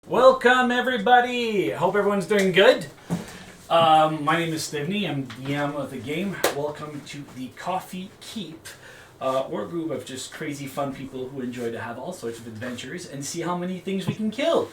Welcome, everybody! Hope everyone's doing good. My name is Stevney. I'm DM of the game. Welcome to the Coffee&Keep. We're a group of just crazy fun people who enjoy to have all sorts of adventures and see how many things we can kill.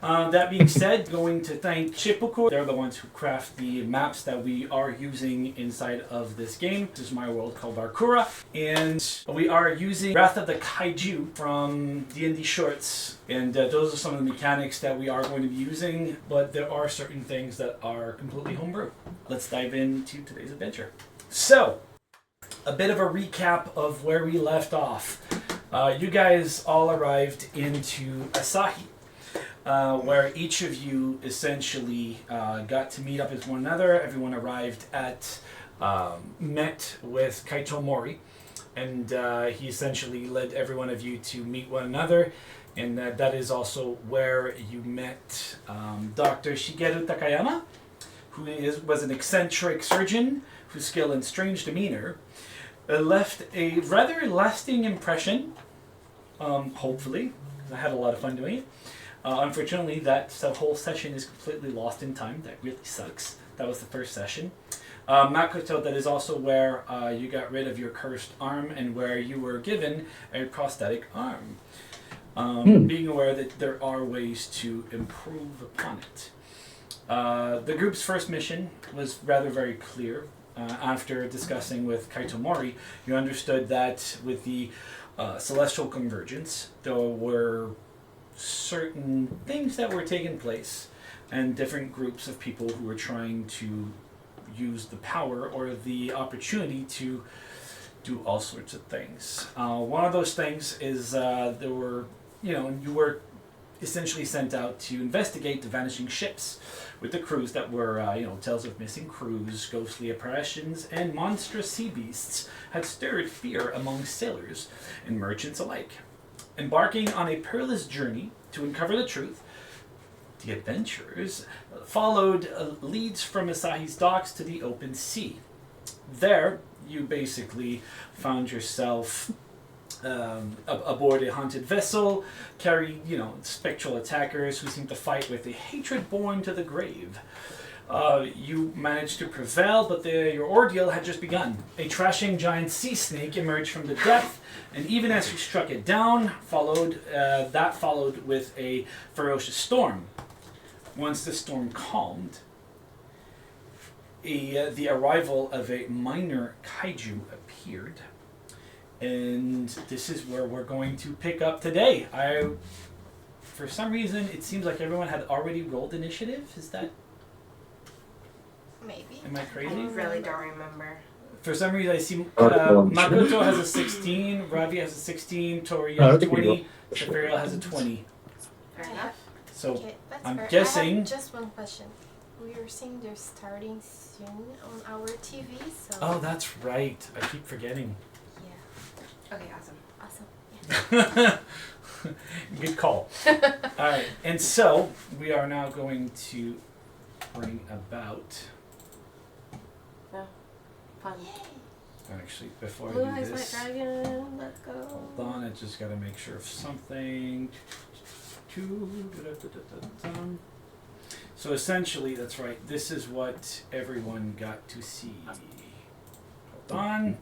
That being said, going to thank Sepulcher. They're the ones who craft the maps that we are using inside of this game. This is my world called Bharkura, and we are using Wrath of the Kaiju from D&D Shorts, and those are some of the mechanics that we are going to be using, but there are certain things that are completely homebrew. Let's dive into today's adventure. So, a bit of a recap of where we left off. You guys all arrived into Asahi, where each of you essentially got to meet up with one another. Everyone arrived at, met with Kaito Mori, and he essentially led every one of you to meet one another, and that is also where you met Dr. Shigeru Takayama, who was an eccentric surgeon whose skill and strange demeanor left a rather lasting impression, hopefully, because I had a lot of fun doing it. Unfortunately, that whole session is completely lost in time. That really sucks. That was the first session. Makoto, that is also where you got rid of your cursed arm and where you were given a prosthetic arm. Being aware that there are ways to improve upon it. The group's first mission was rather very clear. After discussing with Kaito Mori, you understood that with the celestial convergence, there were certain things that were taking place and different groups of people who were trying to use the power or the opportunity to do all sorts of things. One of those things is you were essentially sent out to investigate the vanishing ships with the crews that were, tales of missing crews, ghostly apparitions, and monstrous sea beasts had stirred fear among sailors and merchants alike. Embarking on a perilous journey to uncover the truth, the adventurers followed leads from Asahi's docks to the open sea. There, you basically found yourself aboard a haunted vessel, carrying, spectral attackers who seem to fight with a hatred born to the grave. You managed to prevail, but your ordeal had just begun. A trashing giant sea snake emerged from the depth, and even as you struck it down, followed with a ferocious storm. Once the storm calmed, the arrival of a minor kaiju appeared. And this is where we're going to pick up today. For some reason, it seems like everyone had already rolled initiative. Is that... Maybe. Am I crazy? I really don't remember. For some reason, I see Makoto has a 16, Ravi has a 16, Tori has a 20, Safario has a 20. Fair enough. So, okay, I'm fair. guessing... I have just one question. We were seeing they're starting soon on our TV, so... Oh, that's right. I keep forgetting. Okay, awesome. Yeah. Good call. Alright, and so we are now going to bring about... Fun. Actually, before Blue I do Eyes this... White Dragon, let's go. Hold on, I just gotta make sure of something. So essentially, that's right, this is what everyone got to see. Hold on.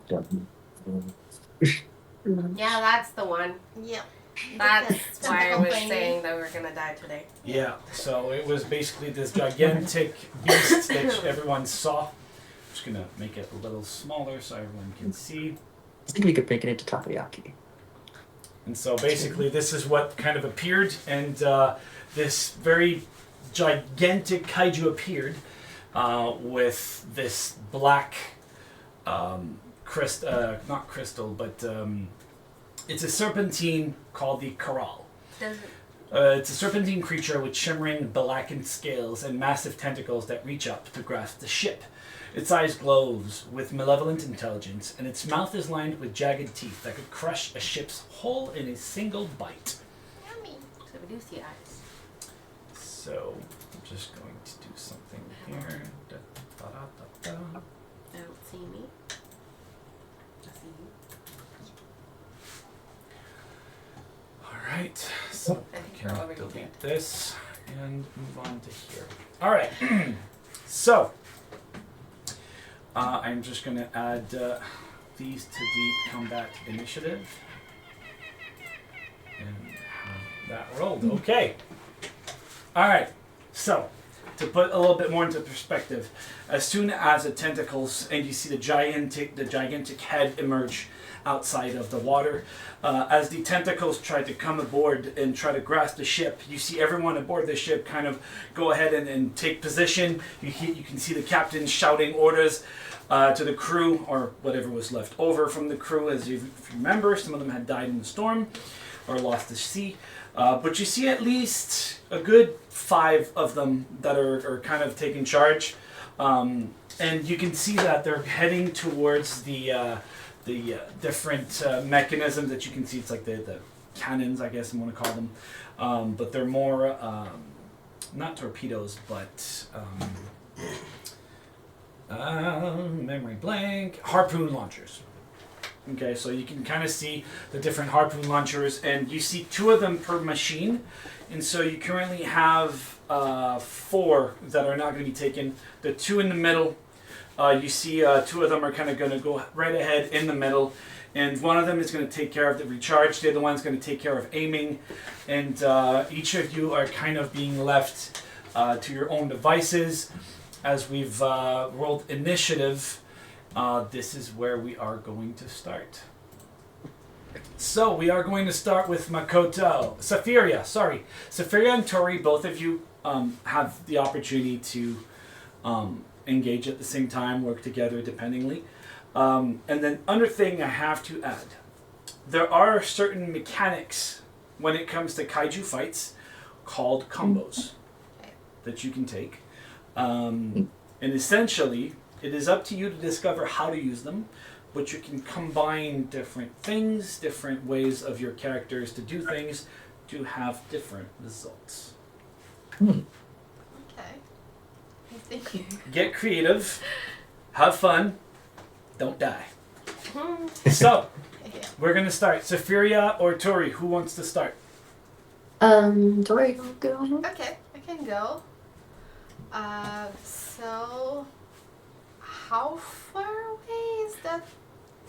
Yeah, that's the one. Yep. That's why I was saying that we were gonna die today. Yeah, so it was basically this gigantic beast that everyone saw. I'm just gonna make it a little smaller so everyone can see. I think we could make it into takoyaki. And so basically this is what kind of appeared, and this very gigantic kaiju appeared with this black not crystal, but it's a serpentine called the Kr'hal. It's a serpentine creature with shimmering, blackened scales and massive tentacles that reach up to grasp the ship. Its eyes glows with malevolent intelligence, and its mouth is lined with jagged teeth that could crush a ship's hull in a single bite. Yummy. So we do see eyes. So I'm just going to do something here. They don't see me. Alright, so I I think you're over can here. delete this and move on to here. Alright, so I'm just going to add these to the combat initiative. And have that rolled. Okay. Alright, so to put a little bit more into perspective, as soon as the tentacles and you see the gigantic head emerge outside of the water, as the tentacles try to come aboard and try to grasp the ship, you see everyone aboard the ship kind of go ahead and take position. You can see the captain shouting orders to the crew, or whatever was left over from the crew. As you remember, some of them had died in the storm or lost to sea. But you see at least a good 5 of them that are kind of taking charge. And you can see that they're heading towards the different mechanisms that you can see. It's like the cannons, I guess I want to call them. But they're more, not torpedoes, but memory blank, harpoon launchers. Okay, so you can kind of see the different harpoon launchers, and you see 2 of them per machine. And so you currently have 4 that are not going to be taken. The 2 in the middle, you see 2 of them are kind of going to go right ahead in the middle. And one of them is going to take care of the recharge. The other one's going to take care of aiming. And each of you are kind of being left to your own devices. As we've rolled initiative, this is where we are going to start. So we are going to start with Makoto. Safiria and Tori, both of you have the opportunity to engage at the same time, work together dependingly. And then other thing I have to add, there are certain mechanics when it comes to kaiju fights called combos that you can take. And essentially, it is up to you to discover how to use them, but you can combine different things, different ways of your characters to do things to have different results. Okay. Thank you. Get creative, have fun, don't die. So, we're going to start. Safiria or Tori, who wants to start? Tori, go ahead. Okay, I can go. So how far away is that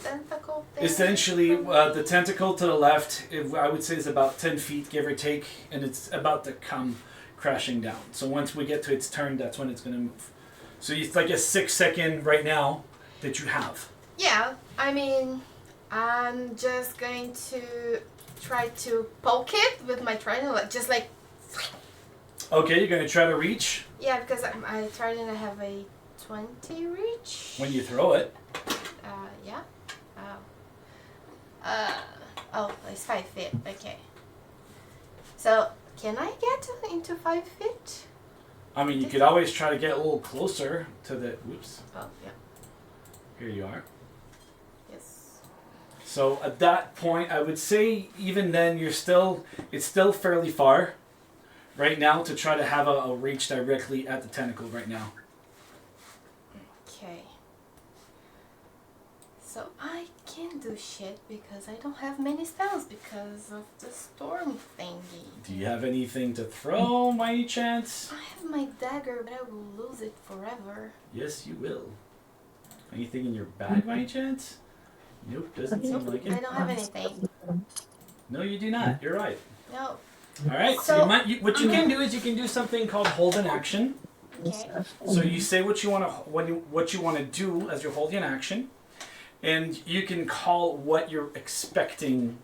tentacle thing? Essentially, the tentacle to the left, I would say, is about 10 feet, give or take, and it's about to come crashing down. So once we get to its turn, that's when it's going to move. So it's like a 6-second right now that you have. Yeah, I mean, I'm just going to try to poke it with my trident, just like... Okay, you're going to try to reach. Yeah, because my trident, I have a 20 reach. When you throw it. Yeah. It's 5 feet. Okay. So, can I get into 5 feet? I mean, you could always try to get a little closer to the... Whoops. Oh, yeah. Here you are. Yes. So at that point, I would say even then, it's still fairly far right now to try to have a reach directly at the tentacle right now. Okay. So I can't do shit because I don't have many spells because of the storm thingy. Do you have anything to throw by any chance? I have my dagger, but I will lose it forever. Yes, you will. Anything in your bag by any chance? Nope, doesn't seem like I it. don't have anything. No, you do not. You're right. No. Alright, so what you can do is you can do something called hold an action. Okay. So you say what you want to do as you're holding an action, and you can call what you're expecting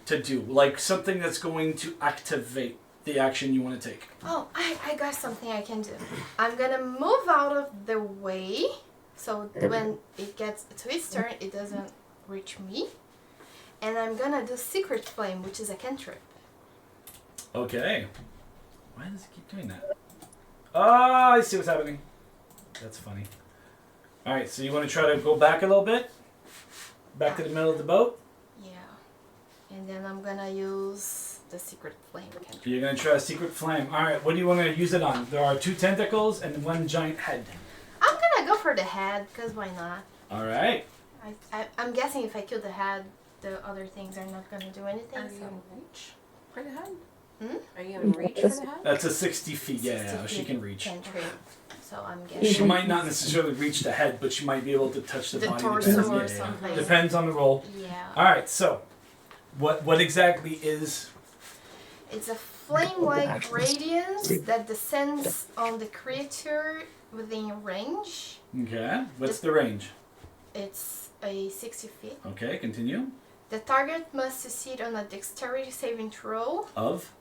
to do, like something that's going to activate the action you want to take. Oh, I got something I can do. I'm gonna move out of the way, so when it gets to its turn, it doesn't reach me. And I'm gonna do Secret Flame, which is a cantrip. Okay. Why does it keep doing that? Oh, I see what's happening. That's funny. Alright, so you want to try to go back a little bit? Back to the middle of the boat? Yeah. And then I'm gonna use the Secret Flame cantrip. You're going to try a Secret Flame. Alright, what do you want to use it on? There are 2 tentacles and 1 giant head. I'm gonna go for the head, because why not? Alright. I'm guessing if I kill the head, the other things are not gonna do anything. Are you So. gonna reach for the head? Hmm? Are you gonna reach for the head? That's a 60 feet. 60 Yeah, she feet can reach. Cantrip. So I'm She guessing might not necessarily reach the head, but she might be able to touch the body. torso Depends. or Yeah, something. Depends on the roll. Yeah. All right. So, what exactly is? It's a flame-like radiance that descends on the creature within range. Okay. What's the range? It's a 60 feet. Okay. Continue. The target must succeed on a dexterity saving throw Of.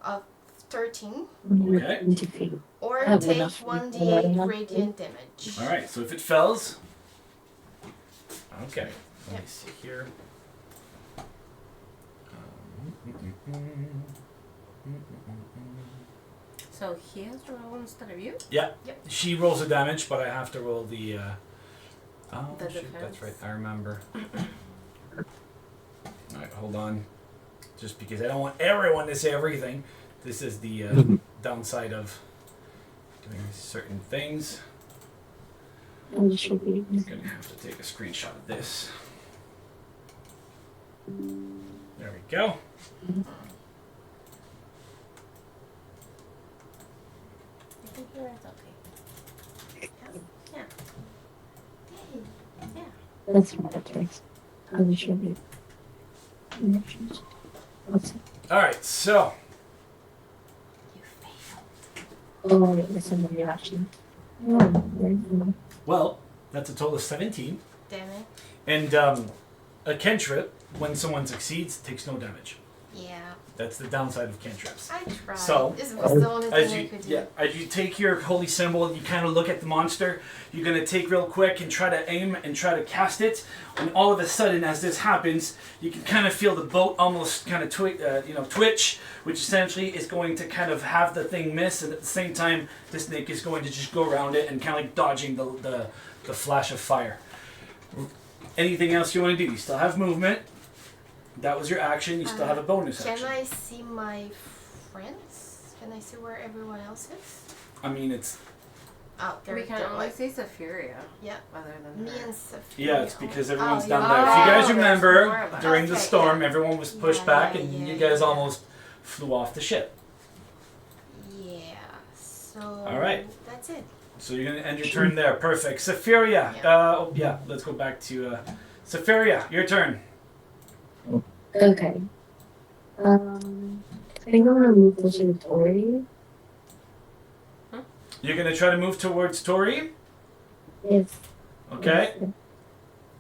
of 13 Okay. or I have take enough. 1d8 radiant damage. All right. So if it fails. Okay. Let me Yep. see here. So he has to roll instead of you? Yeah. Yep. She rolls the damage, but I have to roll the. Oh, The shoot, that's defense. right. I remember. All right, hold on. Just because I don't want everyone to say everything. This is the downside of doing certain things. I'm gonna have to take a screenshot of this. There we go. I think you're okay. Yeah. Yeah. That's what it takes. I should be. All right, so You failed. Oh, it's in the reaction. well, that's a total of 17, Damn it. and a cantrip when someone succeeds takes no damage. Yeah. That's the downside of cantrips. I tried. So, This was the only As thing I you could do. yeah, as you take your holy symbol, you kind of look at the monster. You're gonna take real quick and try to aim and try to cast it. And all of a sudden, as this happens, you can kind of feel the boat almost kind of twitch, which essentially is going to kind of have the thing miss, and at the same time, the snake is going to just go around it and kind of like dodging the flash of fire. Anything else you want to do? You still have movement. That was your action. You still have a bonus Can action. I see my friends? Can I see where everyone else is? I mean, it's Oh, they're, We can they're only like, see Saphiria. yeah. Other than Me her. and Sophia. yeah, it's because everyone's Oh, down yeah. there. If you guys Oh, there's remember, more of us. during the Okay, storm, yeah. everyone was pushed Yeah, back, yeah, and yeah, you guys yeah. almost flew off the ship. Yeah. So. All right. That's it. So you're gonna end your turn there. Perfect. Saphiria. Yeah. Let's go back to Saphiria. Your turn. Okay. I think I'm gonna move closer to Tori. You're gonna try to move towards Tori. Yes. Okay.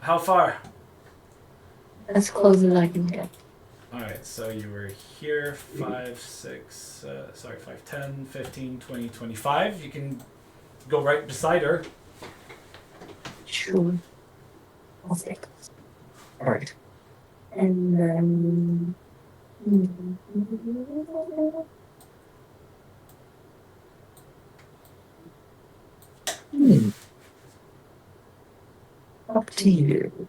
How far? As close as I can get. All right. So you were here. 5, 6. 5, 10, 15, 20, 25. You can go right beside her. Sure. I'll stay close. Alright. And then. Up to you.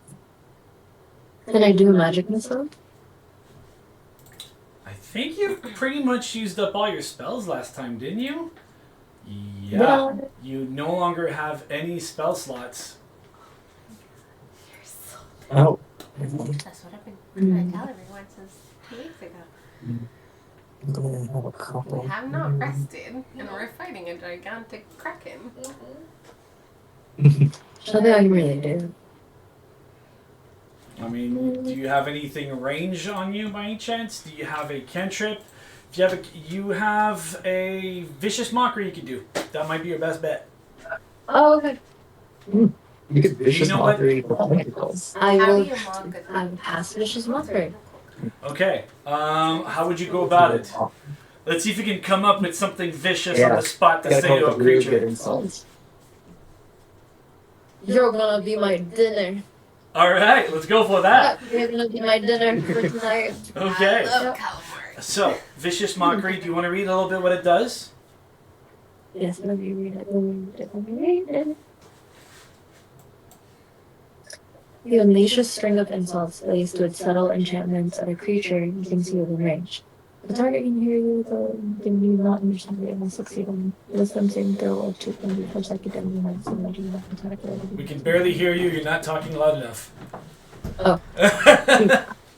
Can I do a magic missile? I think you pretty much used up all your spells last time, didn't you? Yeah. No. You no longer have any spell slots. You're so. Oh. That's what I've been trying to tell everyone since 2 weeks ago. I'm gonna have a couple. We have not rested, and we're fighting a gigantic kraken. Something I can really do. I mean, do you have anything range on you by any chance? Do you have a cantrip? If you have a vicious mockery you could do. That might be your best bet. Oh, okay. You could vicious You know what? mockery with tentacles. I How will. do you mock a I will pass vicious mockery. Okay. How would you go about it? Let's see if you can come up with something vicious on Yeah. the spot to Gotta say come to up a with really good creature. insults. You're gonna be my dinner. All right, let's go for that. You're gonna be my dinner for tonight. Okay. I love calamari. So, vicious mockery. Do you want to read a little bit what it does? Yes, let me read it. Let me read it. You unleash a string of insults that leads to its subtle enchantments at a creature you can see within range. The The target can hear you, though they do not understand you and succeed on wisdom saving throw of 220 for psychic damage and energy weapon attack. We can barely hear you. You're not talking loud enough. Oh.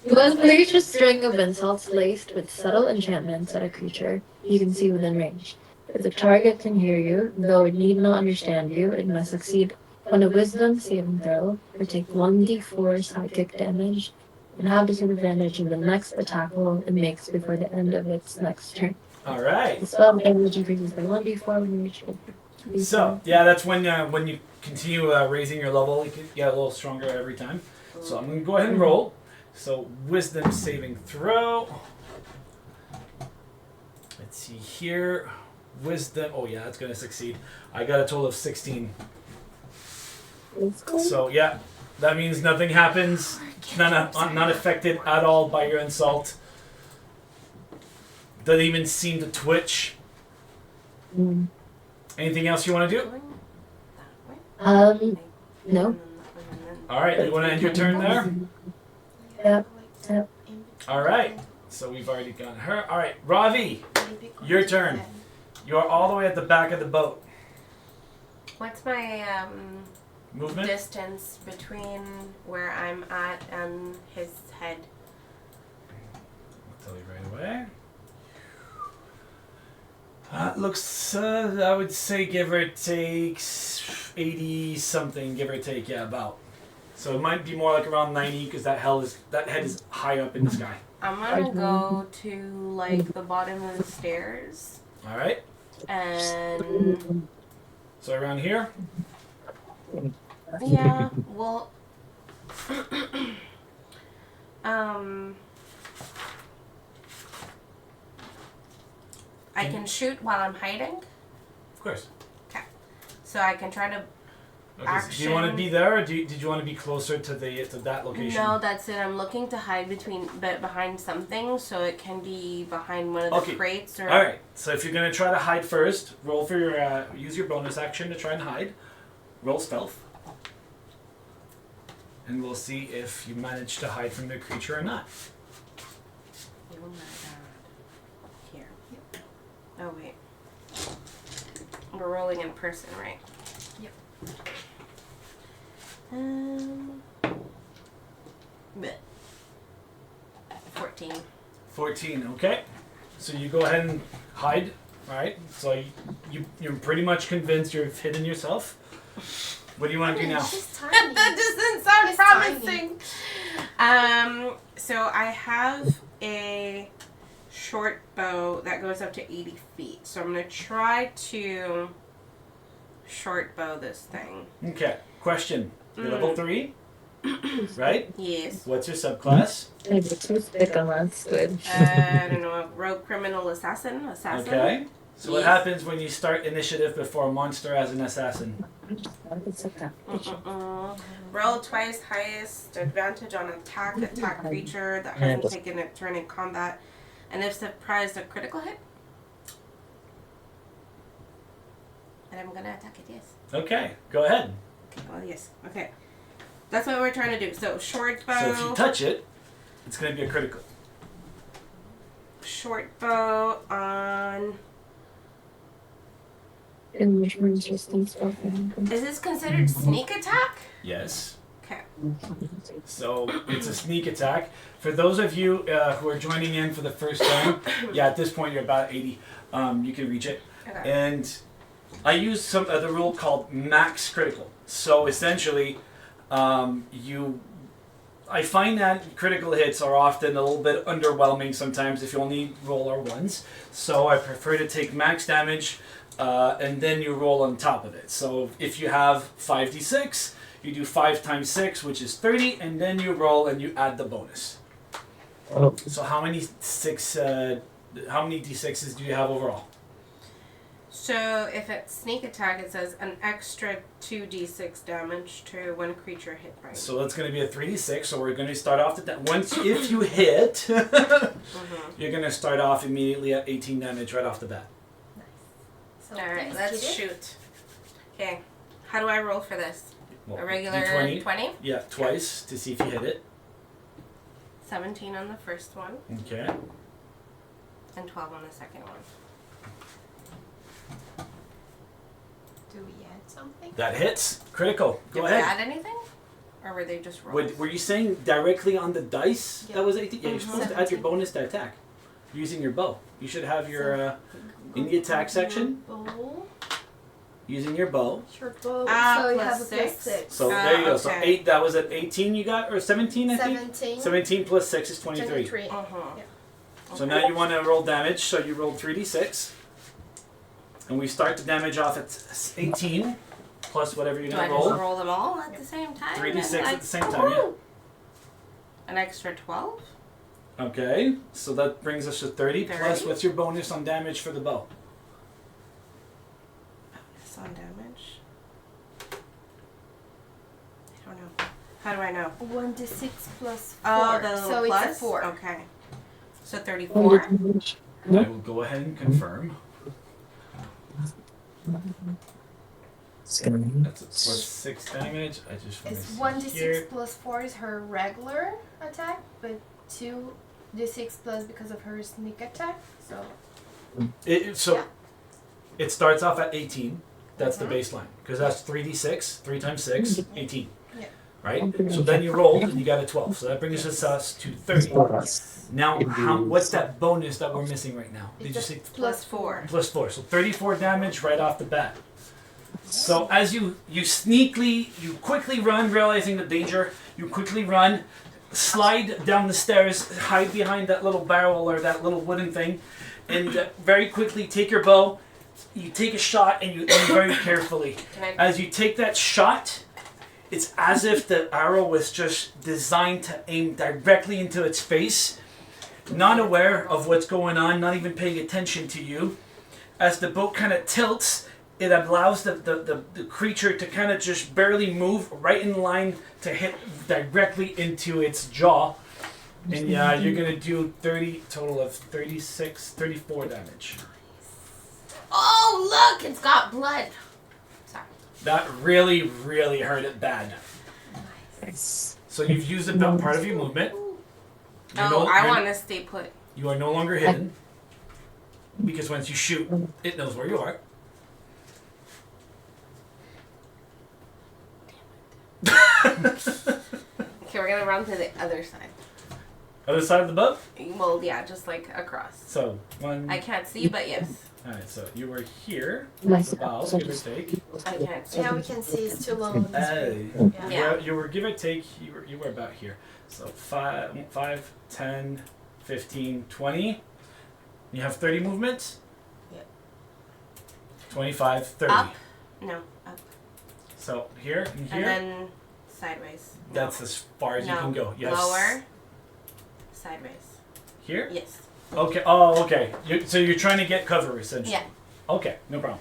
You unleash a string of insults laced with subtle enchantments at a creature you can see within range. If the target can hear you, though it need not understand you, it must succeed on a wisdom saving throw or take 1d4 psychic damage and have disadvantage in the next attack roll it makes before the end of its next turn. All right. The spell damage increases by 1d4 when you reach 3d4. So yeah, that's when you continue raising your level, you get a little stronger every time. So I'm gonna go ahead and roll. So wisdom saving throw. Let's see here. Wisdom. Oh yeah, it's gonna succeed. I got a total of 16. Let's go. So yeah, that means nothing happens. Not affected at all by your insult. Doesn't even seem to twitch. Mm. Anything else you want to do? No. All right, you want to end your turn there? Yep. Yep. All right. So we've already got her. All right, Ravi, your turn. You're all the way at the back of the boat. What's my Movement? distance between where I'm at and his head? I'll tell you right away. Looks, I would say, give or take 80 something, give or take, yeah, about. So it might be more like around 90 because that head is high up in the sky. I'm gonna go to like the bottom of the stairs All right. and So around here. yeah, well, I can shoot while I'm hiding, Of course. so I can try to. Okay, so do you want to be there, or did you want to be closer to that location? No, that's it. I'm looking to hide behind something, so it can be behind one of the crates or. All right. So if you're gonna try to hide first, roll for your use your bonus action to try and hide. Roll stealth, and we'll see if you manage to hide from the creature or not. Oh my god. Here. Oh wait. We're rolling in person, right? Yep. But 14. 14. Okay. So you go ahead and hide. All right. So you're pretty much convinced you've hidden yourself. What do you want to do now? She's tiny. That doesn't sound It's promising. So I have a short bow that goes up to 80 feet. So I'm gonna try to short bow this thing. Okay. Question. You're level 3, right? Yes. What's your subclass? Maybe toothpick on that squid. I don't know. Rogue criminal assassin. Okay. So what happens when you start initiative before a monster as an assassin? Roll twice, highest advantage on attack creature that hasn't taken a turn in combat, and if surprised, a critical hit. And I'm gonna attack it. Yes. Okay. Go ahead. Okay, well, yes. Okay. That's what we're trying to do. So short bow. So if you touch it, it's going to be a critical. Short bow on. Is Is this considered sneak attack? Yes. Okay. So it's a sneak attack. For those of you who are joining in for the first time, yeah, at this point you're about 80. You can reach it. Okay. And I use some other rule called max critical. So essentially, I find that critical hits are often a little bit underwhelming sometimes if you only roll R1s. So I prefer to take max damage and then you roll on top of it. So if you have 5d6, you do 5 times 6, which is 30, and then you roll and you add the bonus. Oh. So how many d6s do you have overall? So if it's sneak attack, it says an extra 2d6 damage to one creature hit by. So that's going to be a 3d6. So we're going to start off at if you hit, you're going to start off immediately at 18 damage right off the bat. So Alright, please let's get it. shoot. Okay. How do I roll for this? Well, A regular D20. 20? Yeah, twice to see if you hit it. 17 on the first one. Okay. And 12 on the second one. Do we add something? That hits. Critical. Did Go we ahead. add anything? Or were they just rolls? Were you saying directly on the dice? Yeah. That was 18? Yeah, you're supposed to add your 17. bonus to attack. Using your bow. You should have your, in the attack section, Bow. using your bow. Short bow. Ah, so you plus have a plus 6. 6. So there you go. So okay. 8, that was at 18 you got? Or 17 I think? 17. 17 plus 6 is 23. 23. Uh-huh. Yeah. So now you want to roll damage, so you roll 3d6. And we start the damage off at 18, plus whatever you're Do going I to just roll. roll them all at the same time? 3d6 And, at the same time, yeah. An extra 12? Okay, so that brings us to 30, plus 30. what's your bonus on damage for the bow? Bonus on damage. I don't know. How do I know? 1d6 plus 4. Oh, the little so plus? it's a 4. Okay. So 34? I will go ahead and confirm. It's gonna be That's a plus 6 damage. I just want to It's see 1d6 here. plus 4 is her regular attack, but 2d6 plus because of her sneak attack. So So Yeah. it starts off at 18. That's the Mhm. baseline. Because that's 3d6. 3 times 6, 18. Yeah. Right? So then you rolled and you got a 12. So that brings us to 30. Now, what's that bonus that we're missing right now? Did you say Plus 4. plus 4? So 34 damage right off the bat. So as you quickly run, realizing the danger, you quickly run, slide down the stairs, hide behind that little barrel or that little wooden thing, and very quickly take your bow. You take a shot and you aim very carefully. Can I? As you take that shot, it's as if the arrow was just designed to aim directly into its face, not aware of what's going on, not even paying attention to you. As the boat kind of tilts, it allows the creature to kind of just barely move right in line to hit directly into its jaw. And yeah, you're going to do total of 34 damage. Oh, look! It's got blood. Sorry. That really, really hurt it bad. nice. So you've used about part of your movement. I want to stay put. You are no longer hidden. Because once you shoot, it knows where you are. Okay, we're gonna run to the other side. Other side of the boat? Well, yeah, just like across. So, one. I can't see, but yes. Alright, so you were here. Nice. Bows, give or take. I can't see. yeah, we can see it's too long. Yeah. You were give or take, you were about here. So 5, 10, 15, 20. You have 30 movements? Yep. 25, 30. Up? No, up. So here and here. And then sideways. No. That's as far as you can go. You have Lower. Sideways. Here? Yes. Okay. Oh, okay. So you're trying to get cover, essentially. Yeah. Okay, no problem.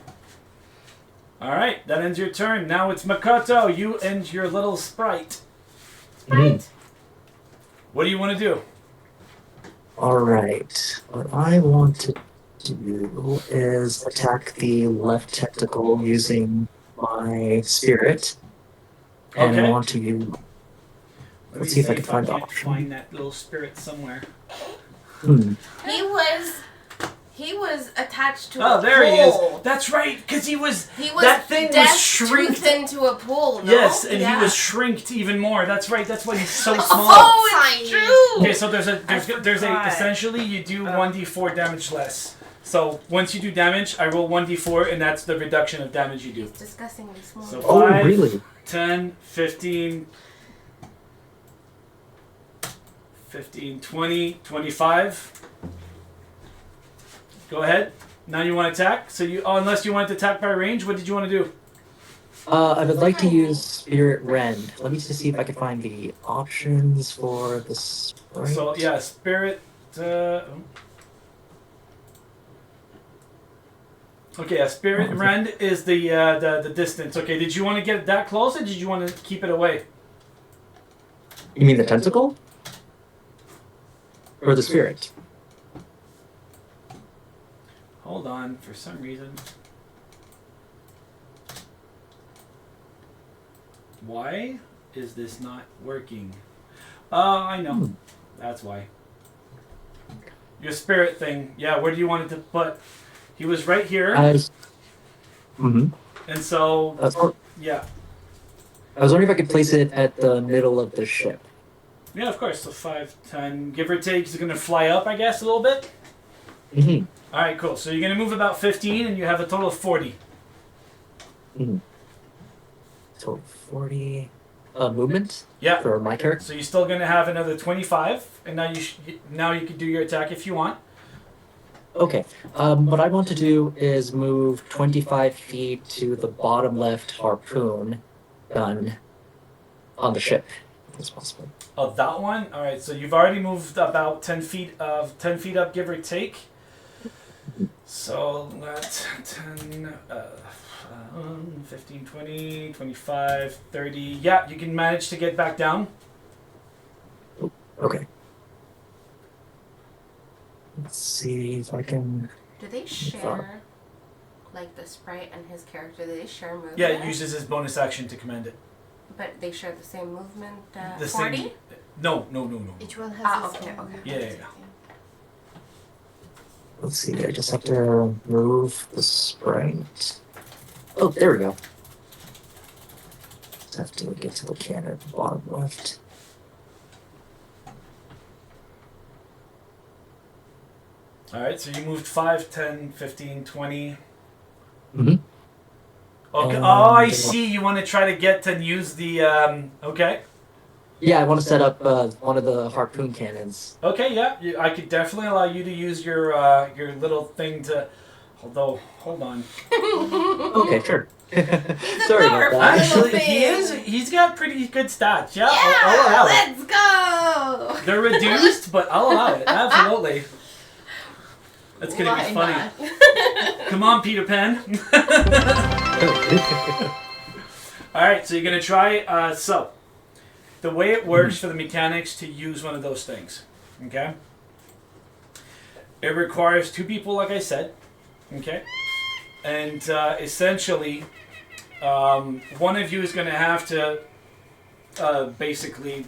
All right, that ends your turn. Now it's Makoto. You and your little sprite. Right. What do you want to do? Alright. What I want to do is attack the left tentacle using my spirit. And Okay. I want to use. Let me Let's see if I can find the can't option. find that little spirit somewhere. He was attached to Oh, a there he is. pole. That's right, because he was. He was That thing was death shrinked. toothed into a pole. No? Yes, and Yeah. he was shrinked even more. That's right. That's why he's so small. Oh, it's true. Okay, so there's a forgot. essentially you do 1d4 damage less. So once you do damage, I roll 1d4, and that's the reduction of damage you do. It's disgustingly small. So Oh, 5, really? 10, 15, 20, 25. Go ahead. Now you want to attack. So unless you want to attack by range, what did you want to do? I would like to use Spirit Rend. Let me just see if I can find the options for the sprite. So yeah, spirit. Okay, a spirit rend is the distance. Okay, did you want to get it that close, or did you want to keep it away? You mean the tentacle? Or the spirit? Hold on, for some reason. Why is this not working? I know. That's why. Your spirit thing. Yeah, where do you want it to put? He was right here. Mm-hmm. And so, yeah. I was wondering if I could place it at the middle of the ship. Yeah, of course. So 5, 10, give or take. He's going to fly up, I guess, a little bit. Mm-hmm. All right, cool. So you're going to move about 15, and you have a total of 40. Mm-hmm. Total 40 movement. Yeah. For my character. So you're still going to have another 25, and now you can do your attack if you want. Okay. What I want to do is move 25 feet to the bottom left harpoon gun on the ship, if it's possible. Oh, that one? All right. So you've already moved about 10 feet up, give or take. So that's 10, 15, 20, 25, 30. Yeah, you can manage to get back down. Okay. Let's see if I can... Do they share, like the sprite and his character, do they share movement? Yeah, it uses his bonus action to command it. But they share the same movement, The 40? same. No. Each one has its okay, own. Yeah. Let's see, I just have to move the sprite. Oh, there we go. Just have to get to the cannon at the bottom left. All right, so you moved 5, 10, 15, 20. Mm-hmm. Okay. Oh, I see. You want to try to get and use the... okay. Yeah, I want to set up one of the harpoon cannons. Okay, yeah. I could definitely allow you to use your little thing to... Although, hold on. Okay, sure. Sorry about that. Actually, he's got pretty good stats. Yeah, I'll allow it. Let's go! They're reduced, but I'll allow it. Absolutely. That's going to be funny. Not? Come on, Peter Pan. All right, so you're going to try... so, the way it works for the mechanics to use one of those things, okay? It requires 2 people, like I said, okay? And essentially, one of you is going to have to basically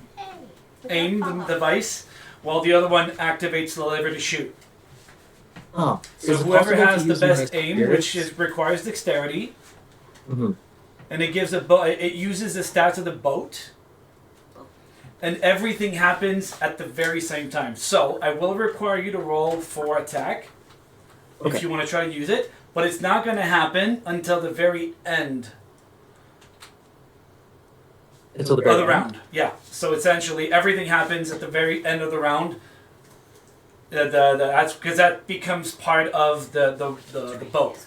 aim the device, while the other one activates the lever to shoot. Oh, So whoever has the best aim, which requires dexterity, Mm-hmm. and it gives it uses the stats of the boat, and everything happens at the very same time. So I will require you to roll for attack if you want to try to use it, but it's not going to happen until the very end Until the of the round. Yeah. So essentially, everything happens at the very end of the round. That's because that becomes part of the boat,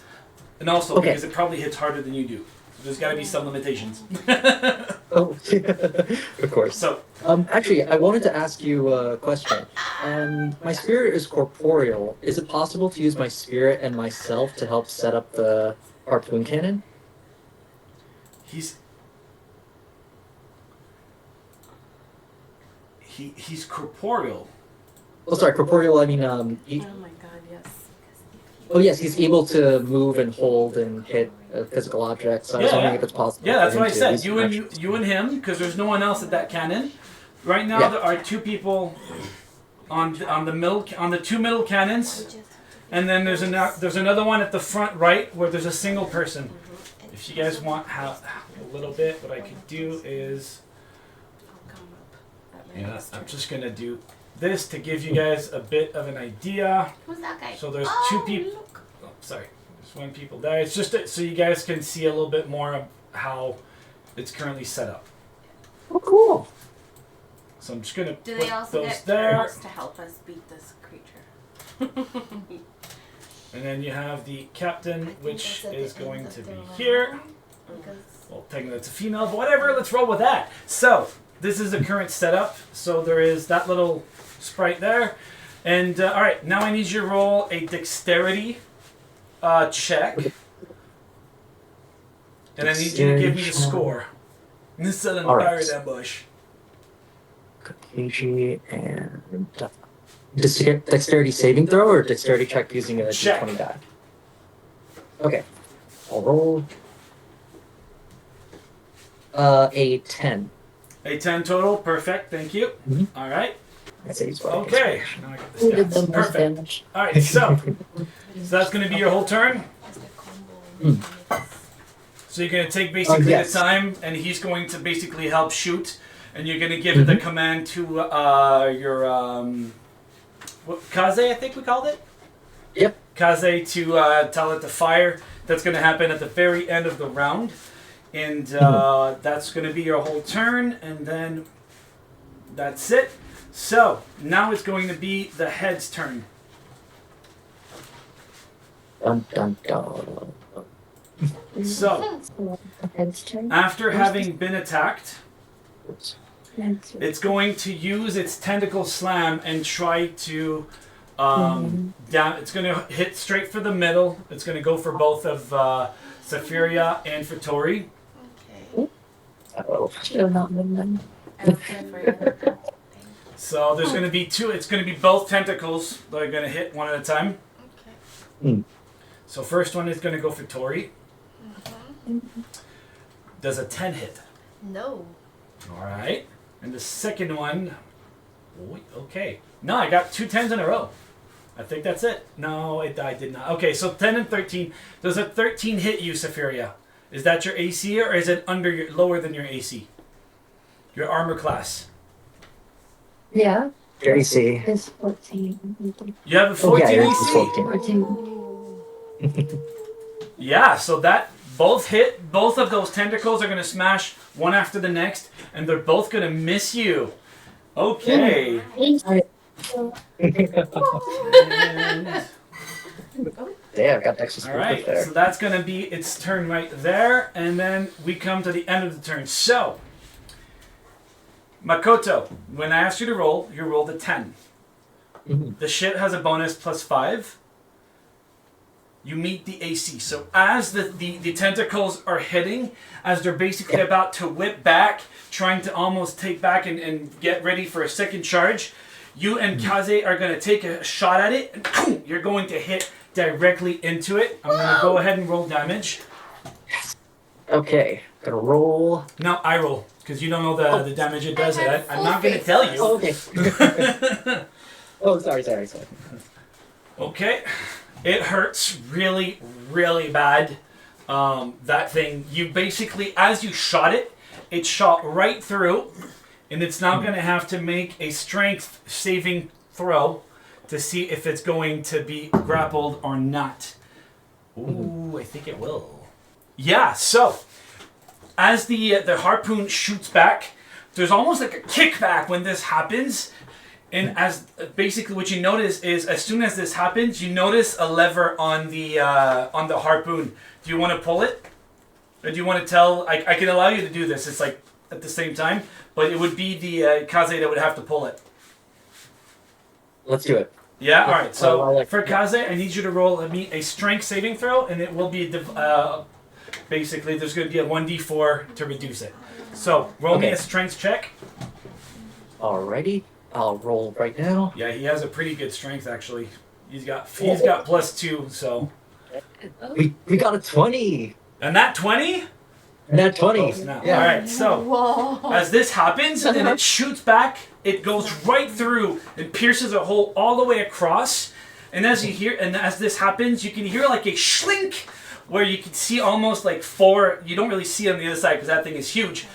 and also because it probably hits harder than you do. So there's got to be some limitations. Oh, of course. So actually, I wanted to ask you a question. My spirit is corporeal. Is it possible to use my spirit and myself to help set up the harpoon cannon? he's corporeal. Oh, sorry, corporeal. I mean, Oh my god, yes. oh yes, he's able to move and hold and hit physical objects. So I was wondering if it's possible. Yeah, that's for what I him to said. use You and him, because there's no one else at that cannon. Right now, Yeah. there are 2 people on the 2 middle cannons, and then there's another one at the front right where there's a single person. If you guys want a little bit, what I could do is, I'm just gonna do this to give you guys a bit of an idea. Who's that guy? So there's 2 people. Look. Oh, sorry, there's 1 people there. It's just so you guys can see a little bit more of how it's currently set up. Oh, cool. So I'm just gonna Do they put also those get there, turtles to help us beat this creature? and then you have the captain, I think which that's at is the end going of to the be round, here. because- Well, technically it's a female, but whatever. Let's roll with that. So this is the current setup. So there is that little sprite there, and all right. Now I need you to roll a dexterity check, and I need you to give me the score. This is an All right. pirate ambush. Kaiju and dexterity saving throw or dexterity check using a Check. d20 die. Okay, I'll roll. A 10. A 10 total. Perfect. Thank you. Mhm. All right. I say he's well. Okay. Now I got the Who did the stats. most Perfect. damage? All right. So that's going to be your whole turn. It's the combo. So you're going to take basically yes. the time, and he's going to basically help shoot, and you're going to give the command to your Kaze, I think we called it. Yep. Kaze to tell it to fire. That's going to happen at the very end of the round, and that's going to be your whole turn, and then that's it. So now it's going to be the head's turn. Dun, dun, dun. So Head's turn. after having been attacked, Head's turn. it's going to use its tentacle slam and try to down. It's going to hit straight for the middle. It's going to go for both of Safiria and for Tori. Okay. Uh-oh. Should have not been done. I don't care for you. So there's going to be two. It's going to be both tentacles that are going to hit one at a time. Okay. So first one is going to go for Tori. Does a 10 hit? No. All right. And the second one. Okay. No, I got 2 10s in a row. I think that's it. No, I did not. Okay, so 10 and 13. Does a 13 hit you, Safiria? Is that your AC or is it lower than your AC? Your armor class. Yeah, Your AC. it's 14. You have a Oh, 14 yeah, AC? it's 14. 14. Yeah, so that both hit. Both of those tentacles are going to smash one after the next, and they're both going to miss you. Okay. And- Damn, got Texas all right, there. so that's going to be its turn right there, and then we come to the end of the turn. So, Makoto, when I asked you to roll, you rolled a 10. The shit has a bonus +5. You meet the AC. So as the tentacles are hitting, as they're basically about to whip back, trying to almost take back and get ready for a second charge, you and Kaze are going to take a shot at it, and boom, you're going to hit directly into it. I'm going to go ahead and roll damage. Okay, gonna roll. No, I roll, because you don't know the damage it does. I have I'm not going to full tell faces. you. Oh, okay. Oh, sorry. Okay. It hurts really, really bad. That thing, you basically, as you shot it, it shot right through, and it's now going to have to make a strength saving throw to see if it's going to be grappled or not. Ooh, I think it will. Yeah, so, as the harpoon shoots back, there's almost like a kickback when this happens. And as basically what you notice is, as soon as this happens, you notice a lever on the harpoon. Do you want to pull it, or do you want to tell? I can allow you to do this. It's like at the same time, but it would be the Kaze that would have to pull it. Let's do it. Yeah. All right. So I'll for Kaze, I need you to roll a strength saving throw, and it will be basically there's going to be a 1d4 to reduce it. So roll me Okay. a strength check. Alrighty, I'll roll right now. Yeah, he has a pretty good strength actually. He's got +2, so. We got a 20. And that 20? And that 20. Close now. Yeah. Alright, so Whoa. as this happens and it shoots back, it goes right through and pierces a hole all the way across. And as this happens, you can hear like a schlink where you can see almost like 4. You don't really see it on the other side because that thing is huge.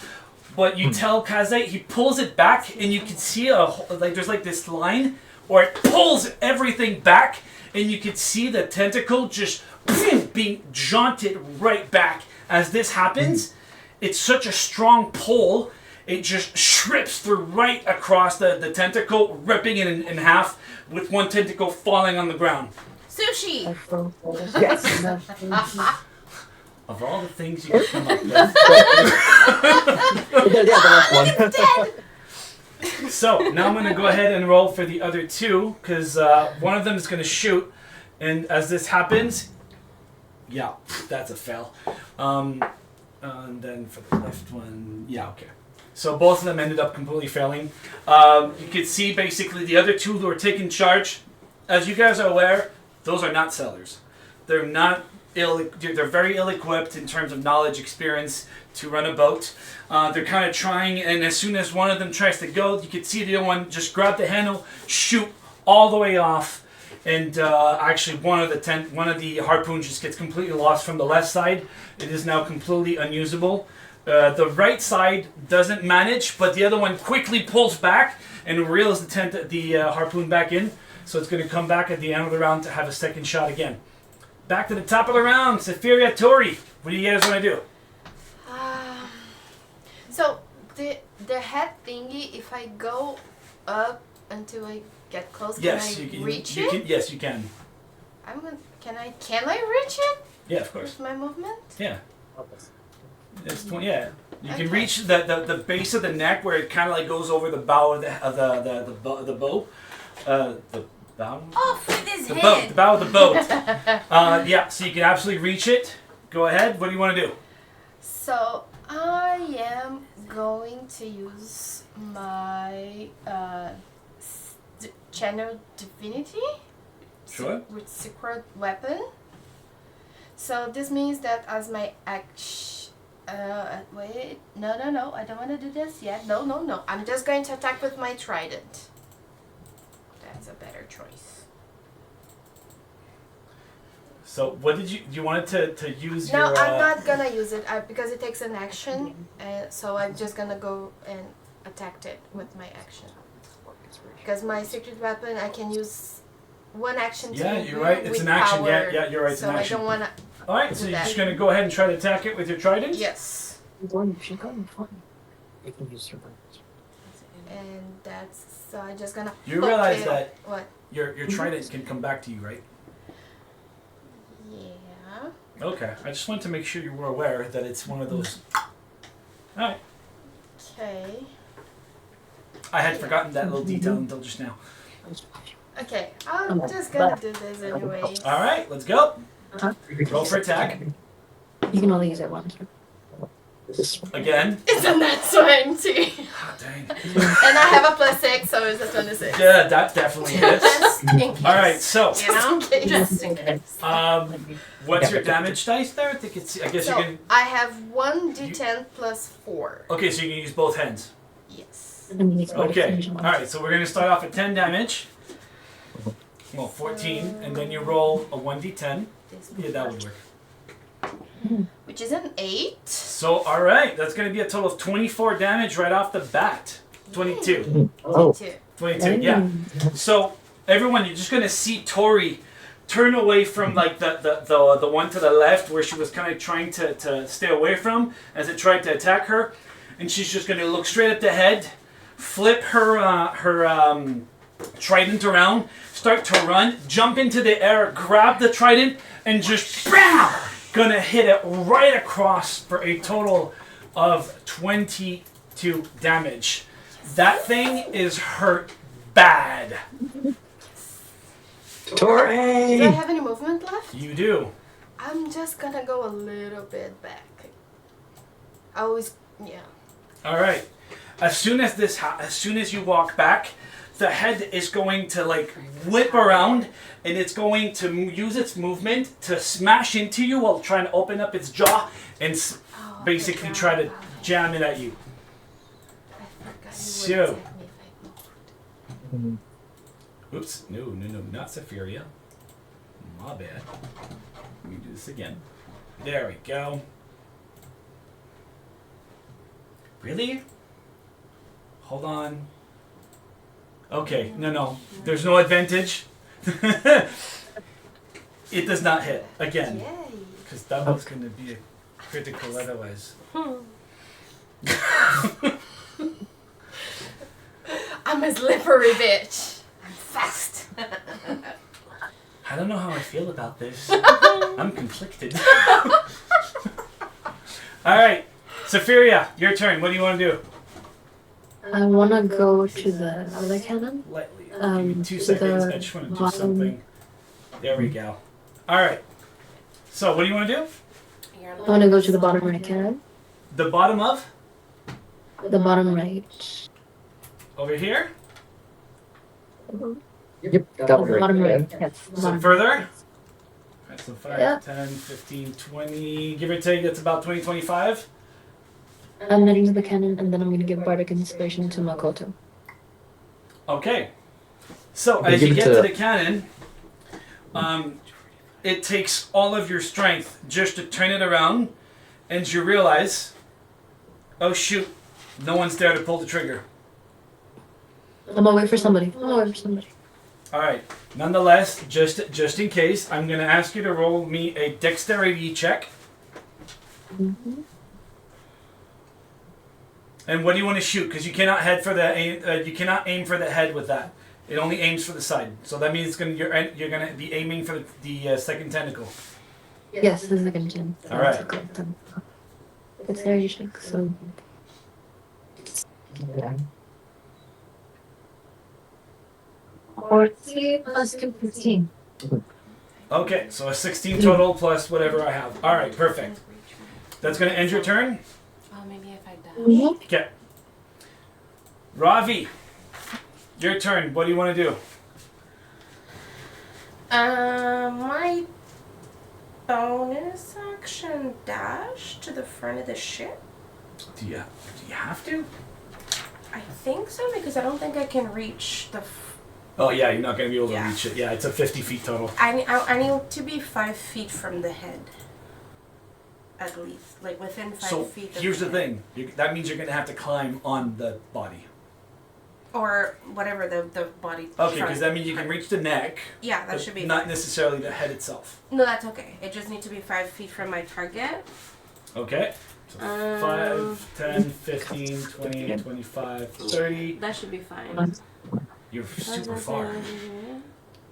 But you tell Kaze, he pulls it back and you can see there's like this line where it pulls everything back and you can see the tentacle just being jaunted right back. As this happens, it's such a strong pull, it just strips through right across the tentacle, ripping it in half, with one tentacle falling on the ground. Sushi. Yes. Of all the things you could come up with. Yeah, the last one. So, now I'm going to go ahead and roll for the other two, because one of them is going to shoot, and as this happens, yeah, that's a fail. And then for the left one, yeah, okay. So both of them ended up completely failing. You could see basically the other two who were taking charge. As you guys are aware, those are not sellers. They're not they're very ill-equipped in terms of knowledge, experience to run a boat. They're kind of trying, and as soon as one of them tries to go, you can see the other one just grab the handle, shoot all the way off, and actually one of the harpoons just gets completely lost from the left side. It is now completely unusable. The right side doesn't manage, but the other one quickly pulls back and reels the harpoon back in. So it's going to come back at the end of the round to have a second shot again. Back to the top of the round, Safiria, Tori. What do you guys want to do? So the head thingy, if I go up until I get close, can I reach it? Yes, you can. Can I reach it? Yeah, of course. With my movement? Yeah. It's 20, yeah. You can reach the base of the neck where it kind of like goes over the bow of the bow. The bow? Off with his The head! boat. The bow of the boat. Yeah, so you can absolutely reach it. Go ahead. What do you want to do? So I am going to use my channel divinity. Sure. With secret weapon. So this means that as my action, wait, no, I don't want to do this yet. No. I'm just going to attack with my trident. That's a better choice. So what did you wanted to use No, your... I'm not gonna use it because it takes an action. So I'm just gonna go and attack it with my action. Because my secret weapon, I can use one action to Yeah, you're right. It's with an action. power, Yeah, you're right. It's so an action. I don't wanna. All right, so you're just going to go ahead and try to attack it with your trident? Yes. You should go fine. You can use your And that's so I'm just gonna. You realize it. that What? your trident can come back to you, right? Yeah. Okay, I just wanted to make sure you were aware that it's one of those. All right. Okay. I had forgotten that little detail until just now. Okay. I'm just gonna do this anyway. All right, let's go. Roll for attack. You can only use it once. Again. It's a nat 20. Ah, dang. And I have a +6, so it's a 26. Yeah, that definitely hits. Just in case. All right, so You know? Just in case. Just in case. what's your damage dice there? I think it's. I guess So you can. I have 1d10 plus 4. Okay, so you can use both hands. Yes. Okay. All right, so we're gonna start off at 10 damage. Well, 14, and then you roll a 1d10. Yeah, that would work. Which is an 8. So, all right, that's going to be a total of 24 damage right off the bat. 22. Oh. 22, yeah. So, everyone, you're just going to see Tori turn away from like the one to the left where she was kind of trying to stay away from as it tried to attack her. And she's just going to look straight at the head, flip her trident around, start to run, jump into the air, grab the trident, and just BAM! Gonna hit it right across for a total of 22 damage. That thing is hurt bad. Tori! Do I have any movement left? You do. I'm just gonna go a little bit back. I always, yeah. All right. As soon as you walk back, the head is going to like whip around, and it's going to use its movement to smash into you while trying to open up its jaw and basically try to jam it at you. I forgot you So. would attack me if I moved. Oops, no, not Safiria. My bad. Let me do this again. There we go. Really? Hold on. Okay, no. There's no advantage. It does not hit again. Yay. Because that was going to be a critical otherwise. I'm a slippery bitch. I'm fast. I don't know how I feel about this. I'm conflicted. Alright, Safiria, your turn. What do you want to do? I want to go to the other cannon. Lightly. Give me 2 to seconds. the I just want to do bottom. something. There we go. Alright. So, what do you want to do? You're I want to go to the bottom right cannon. The bottom of? The bottom right. Over here? Yep, that would Bottom work. right. Yes. So Bottom. further? Alright, so 5, Yeah. 10, 15, 20. Give or take, that's about 20, 25. I'm heading to the cannon, and then I'm gonna give bardic inspiration to Makoto. Okay. So Okay, as give you it get to- to the cannon, it takes all of your strength just to turn it around, and you realize, oh shoot, no one's there to pull the trigger. I'm gonna wait for somebody. All right. Nonetheless, just in case, I'm going to ask you to roll me a dexterity check. Mm-hmm. And what do you want to shoot? Because you cannot head for the you cannot aim for the head with that. It only aims for the side. So that means you're going to be aiming for the second tentacle. Yes, this is a good gym. All right. It's there, you check. So 40 plus 2, 15. Okay, so a 16 total plus whatever I have. All right, perfect. That's going to end your turn. Oh, maybe if I dash. Mm-hmm. Okay. Ravi, your turn. What do you want to do? My bonus action dash to the front of the ship. Do you have to? I think so because I don't think I can reach the. Oh yeah, you're not going to be able to Yeah. reach it. Yeah, it's a 50 feet total. I need to be 5 feet from the head. At least, like within 5 So feet. here's the of head. thing. That means you're going to have to climb on the body. Or whatever the body. Okay, trunk- because that means you can reach the neck. Yeah, that but should be not fine. necessarily the head itself. No, that's okay. It just needs to be 5 feet from my target. Okay. So 5, 10, 15, 20, 25, 30. That should be fine. You're super far.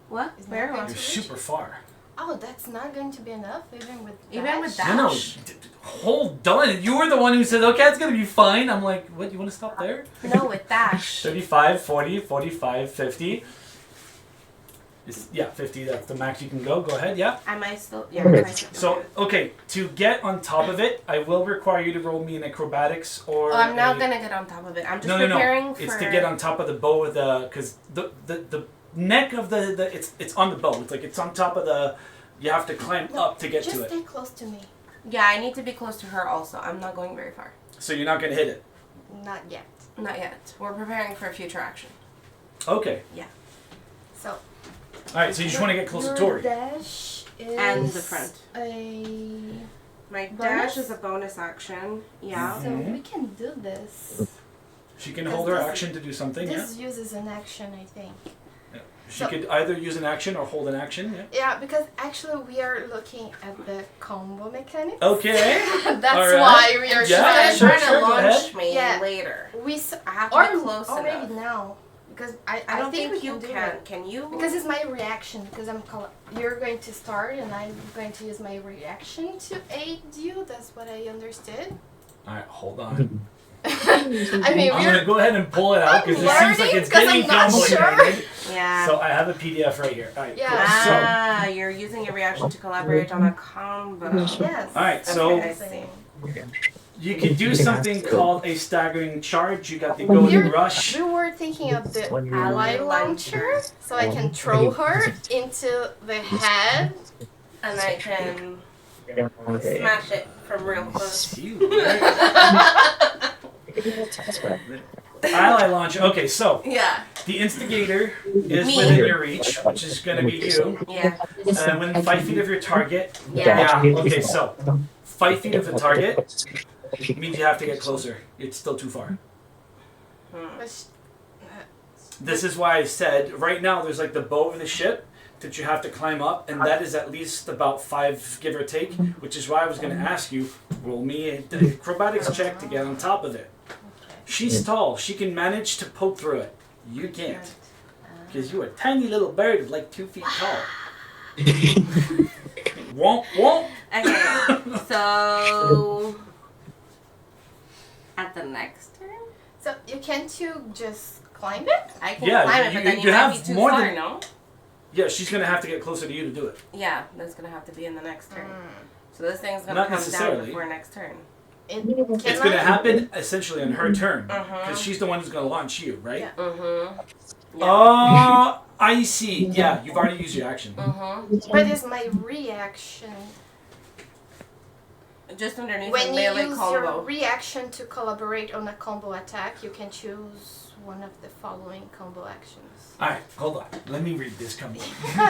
What? Is Where? that going You're to super far. Oh, that's not going to be enough, even with Even with dash? that? No, Dash. hold on. You were the one who said, okay, it's going to be fine. I'm like, what, you want to stop there? No, with dash. 35, 40, 45, 50. Yeah, 50, that's the max you can go. Go ahead, yeah. Am I still? Yeah. Okay. am I still- So, okay, to get on top of it, I will require you to roll me an acrobatics or. Oh, I'm not a- gonna get on top of it. I'm just No. preparing for. It's to get on top of the bow of the, because the neck of the it's on the bow. It's like it's on top of the. You have to climb No, up to get just to it. stay close to me. Yeah, I need to be close to her. Also, I'm not going very far. So you're not gonna hit it. Not yet. Not yet. We're preparing for future action. Okay. So. All right. So you just want to get closer to Your her. dash is And the front. A. My Bonus? dash is a bonus action. Yeah. So Mhm. we can do this. She can hold her This- action to do something. Yeah. This uses an action, I think. She so- could either use an action or hold an action. Yeah. Yeah, because actually we are looking at the combo mechanic. Okay. That's Alright. why we are Yeah, She's sure, trying sure, to go launch ahead. me Yeah. later. I have to Or, be close or enough. maybe now. Because I I think we you can do can. it. Can you? Because it's my reaction. Because you're going to start and I'm going to use my reaction to aid you. That's what I understood. All right. Hold on. I mean, I'm gonna go ahead and pull it out because it seems like learning it's 'cause getting I'm not complicated. Yeah. So I have a PDF right here. All right. Yeah. Cool. Ah, you're using your reaction to collaborate on a combo. Yes. All right. So Okay, I see. you can do something called a staggering charge. You got the golden You're- rush. We were thinking of the When you- ally launcher, so I can throw her into the head. And I can Okay. smash it from real close. Ally launcher. Okay, so Yeah. the instigator is Me. within your reach, which is going to be you. Yeah. And within 5 feet of your target. Yeah. Yeah. Okay, so 5 feet of the target means you have to get closer. It's still too far. But This is why I said right now there's like the bow of the ship that you have to climb up, and that is at least about 5, give or take. Which is why I was going to ask you, roll me a acrobatics check to get on top of it. She's tall. She can manage to poke through it. You can't. Because you're a tiny little bird of like 2 feet tall. Womp womp. Okay. So at the next turn, so you can't you just climb it? I can Yeah, climb it, you- but then you you might have be too more far, than- no? Yeah, she's gonna have to get closer to you to do it. Yeah, that's gonna have to be in the next turn. So this thing's gonna Not come down necessarily. before next turn. It It's gonna happen essentially on her turn Uh-huh. because she's the one who's gonna launch you, right? Yeah. Mm-hmm. Oh, I see. Yeah, you've already used your action. But it's my reaction. Just underneath When the you melee use combo. your reaction to collaborate on a combo attack, you can choose one of the following combo actions. Alright, hold on. Let me read this combo.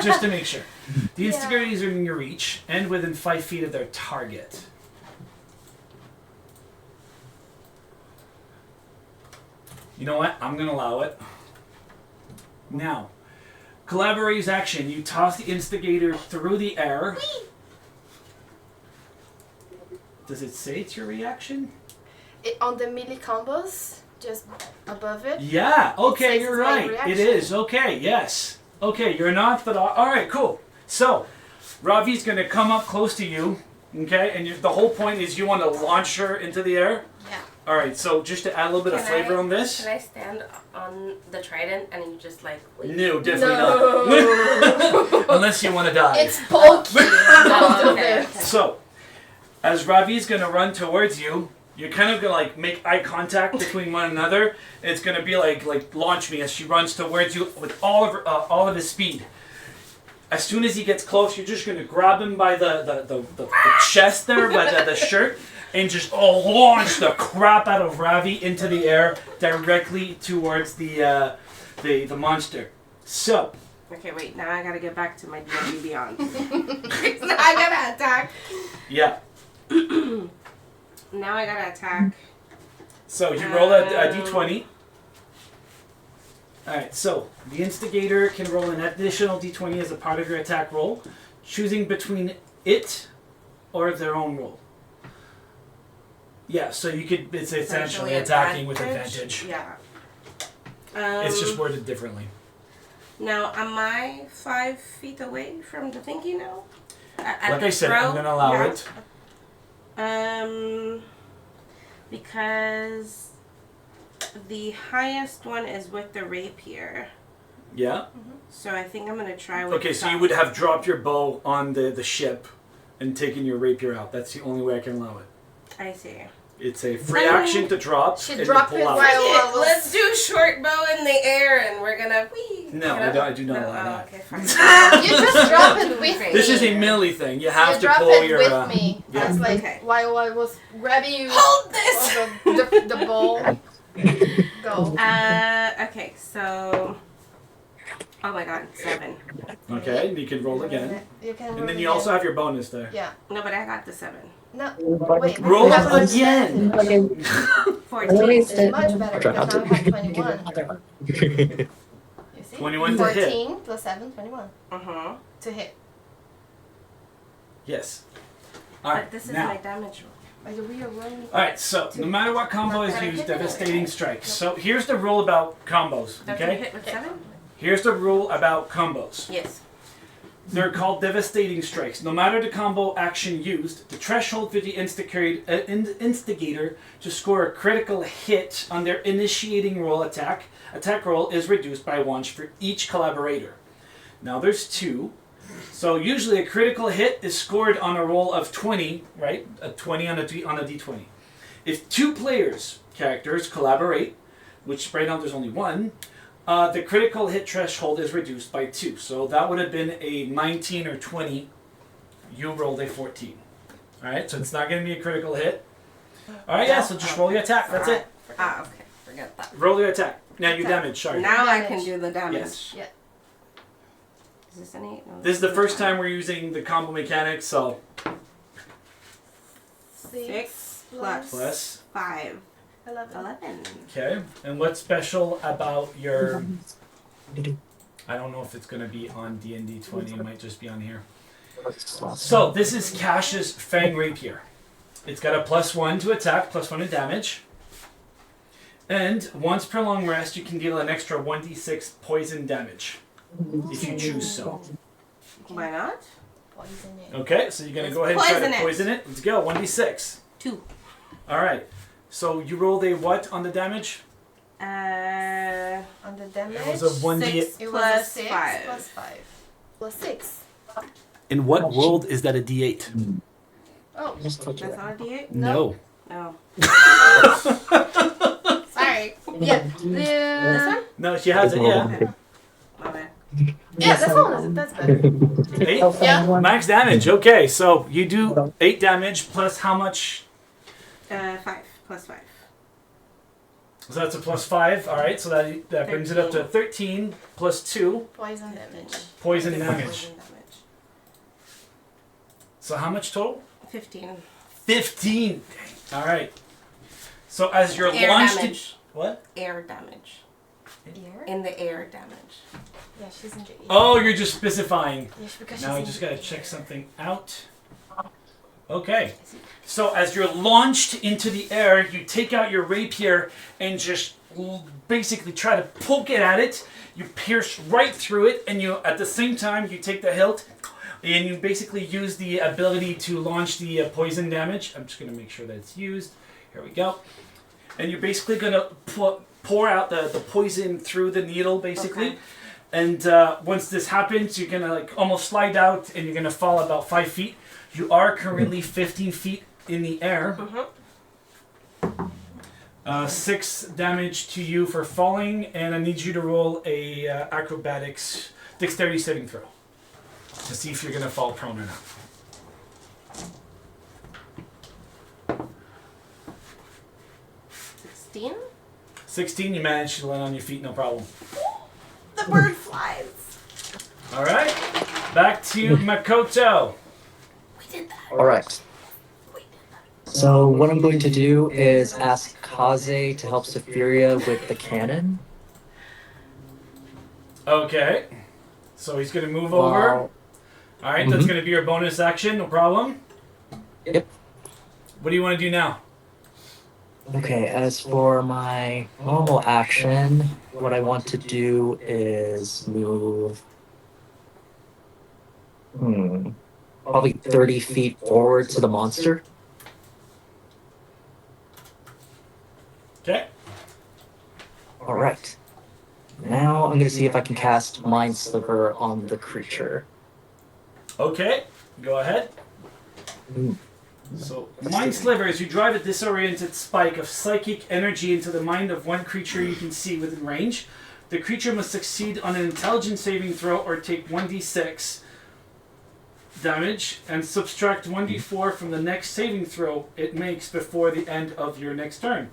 Just to make sure. The instigators are in your reach and within 5 feet of their target. You know what? I'm going to allow it. Now, collaborate's action. You toss the instigator through the air. Does it say it's your reaction? On the melee combos, just above it. Yeah, okay, says you're it's my right. It reaction. is. Okay, yes. Okay, you're not, but alright, cool. So, Ravi's going to come up close to you, okay? And the whole point is you want to launch her into the air? Yeah. Alright, so just to add a little bit of flavor on this. Can I stand on the trident and you just like... No, definitely No. not. Unless you want to die. It's pokey. Oh, okay. So, as Ravi's going to run towards you, you're kind of going to like make eye contact between one another. It's going to be like launch me as she runs towards you with all of his speed. As soon as he gets close, you're just going to grab him by the chest there, by the shirt, and just launch the crap out of Ravi into the air directly towards the monster. So. Okay, wait. Now I gotta get back to my D&D Beyond. Now I gotta attack. Yeah. Now I gotta attack. So you roll a d20. Alright, so the instigator can roll an additional d20 as a part of your attack roll, choosing between it or their own roll. Yeah, so you could, it's essentially attacking with advantage. Yeah. It's just worded differently. Now, am I 5 feet away from the thingy now? Like I said, I'm going to allow it. Because the highest one is with the rapier. Yeah? So I think I'm going to try with Okay, so you would have dropped your bow on the ship and taken your rapier out. That's the only way I can allow it. I see. It's a free action to drop She and to dropped pull it out. while Let's do short bow in the air and we're gonna whee. No, I do not allow that. Okay, fine. You just drop it with me. This is a melee thing. You have You to drop pull it your... with me. yeah. That's like Okay. while I was grabbing you Hold this! over the ball. Go. Okay, so... Oh my god, 7. Okay, and you can roll again. You can And roll then you also again. have your bonus there. Yeah. No, but I got the 7. No. Wait. Roll I have again. advantage. 14. It's much better because now I have 21. You see? 21 to hit. 14 plus 7, 21. Uh-huh. To hit. Yes. But Alright, this is now. my damage roll. Are you rearrolling? Alright, so no matter what combo is used, devastating strike. So here's the rule about combos, Don't you okay? hit with 7? Here's the rule about combos. Yes. They're called devastating strikes. No matter the combo action used, the threshold for the instigator to score a critical hit on their initiating roll attack roll is reduced by 1 for each collaborator. Now there's 2. So usually a critical hit is scored on a roll of 20, right? A 20 on a d20. If 2 players' characters collaborate, which right now there's only 1, the critical hit threshold is reduced by 2. So that would have been a 19 or 20. You rolled a 14. Alright, so it's not going to be a critical hit. Alright, yeah, so just roll your attack. That's it. Ah, okay. Forget that. Roll your attack. Now you damage, sorry. Now I Damage. can do the damage. Yes. Yeah. Is this an 8? No, This is the first time we're using the combo mechanics, so 6 plus plus. 5. 11. 11. Okay. And what's special about your... I don't know if it's going to be on D&D 20. It might just be on here. So this is Cash's Fang Rapier. It's got a +1 to attack, +1 to damage. And once per long rest, you can deal an extra 1d6 poison damage. If you choose so. Why not? Poison it. Okay, so you're going to Let's go ahead and try poison to it. poison it. Let's go, 1d6. 2. Alright. So you rolled a what on the damage? On the damage. It was a 1d... 6 It was a plus 6 5. plus 5. Plus 6. In what world is that a d8? Oh, That's not a D8? No. No. sorry. Yeah. This one? No, she has it, yeah. Okay. My bad. Yeah, that's all. That's better. 8? Yeah. Max damage. Okay, so you do 8 damage plus how much? 5 plus 5. So that's a plus 5. All right, so that brings it up to 13 plus 2 Poison damage. poison damage. Poison damage. So how much total? 15. 15. All right. So as you're Air launched, damage. what? Air damage. Ear? In the air damage. Yeah, she's in your ear. Oh, you're just specifying. Yeah, because Now I she's just in gotta your check ear. something out. Okay. So as you're launched into the air, you take out your rapier and just basically try to poke it at it. You pierce right through it, and you at the same time you take the hilt and you basically use the ability to launch the poison damage. I'm just gonna make sure that it's used. Here we go. And you're basically gonna pour out the poison through the needle, basically. Okay. And once this happens, you're gonna like almost slide out, and you're gonna fall about 5 feet. You are currently 15 feet in the air. Mm-hmm. 6 damage to you for falling, and I need you to roll a acrobatics dexterity saving throw to see if you're gonna fall prone or not. 16. 16, you managed to land on your feet, no problem. The bird flies. All right, back to Makoto. We did that. All right. We did that. So what I'm going to do is ask Kaze to help Safiria with the cannon. Okay, so he's gonna move over. While- All right, that's gonna be your bonus action, no problem. Yep. What do you want to do now? Okay, as for my normal action, what I want to do is move probably 30 feet forward to the monster. Okay. All right. Now I'm going to see if I can cast Mind Sliver on the creature. Okay, go ahead. Mm. So, Mind Sliver is you drive a disoriented spike of psychic energy into the mind of one creature you can see within range. The creature must succeed on an intelligence saving throw or take 1d6 damage and subtract 1d4 from the next saving throw it makes before the end of your next turn.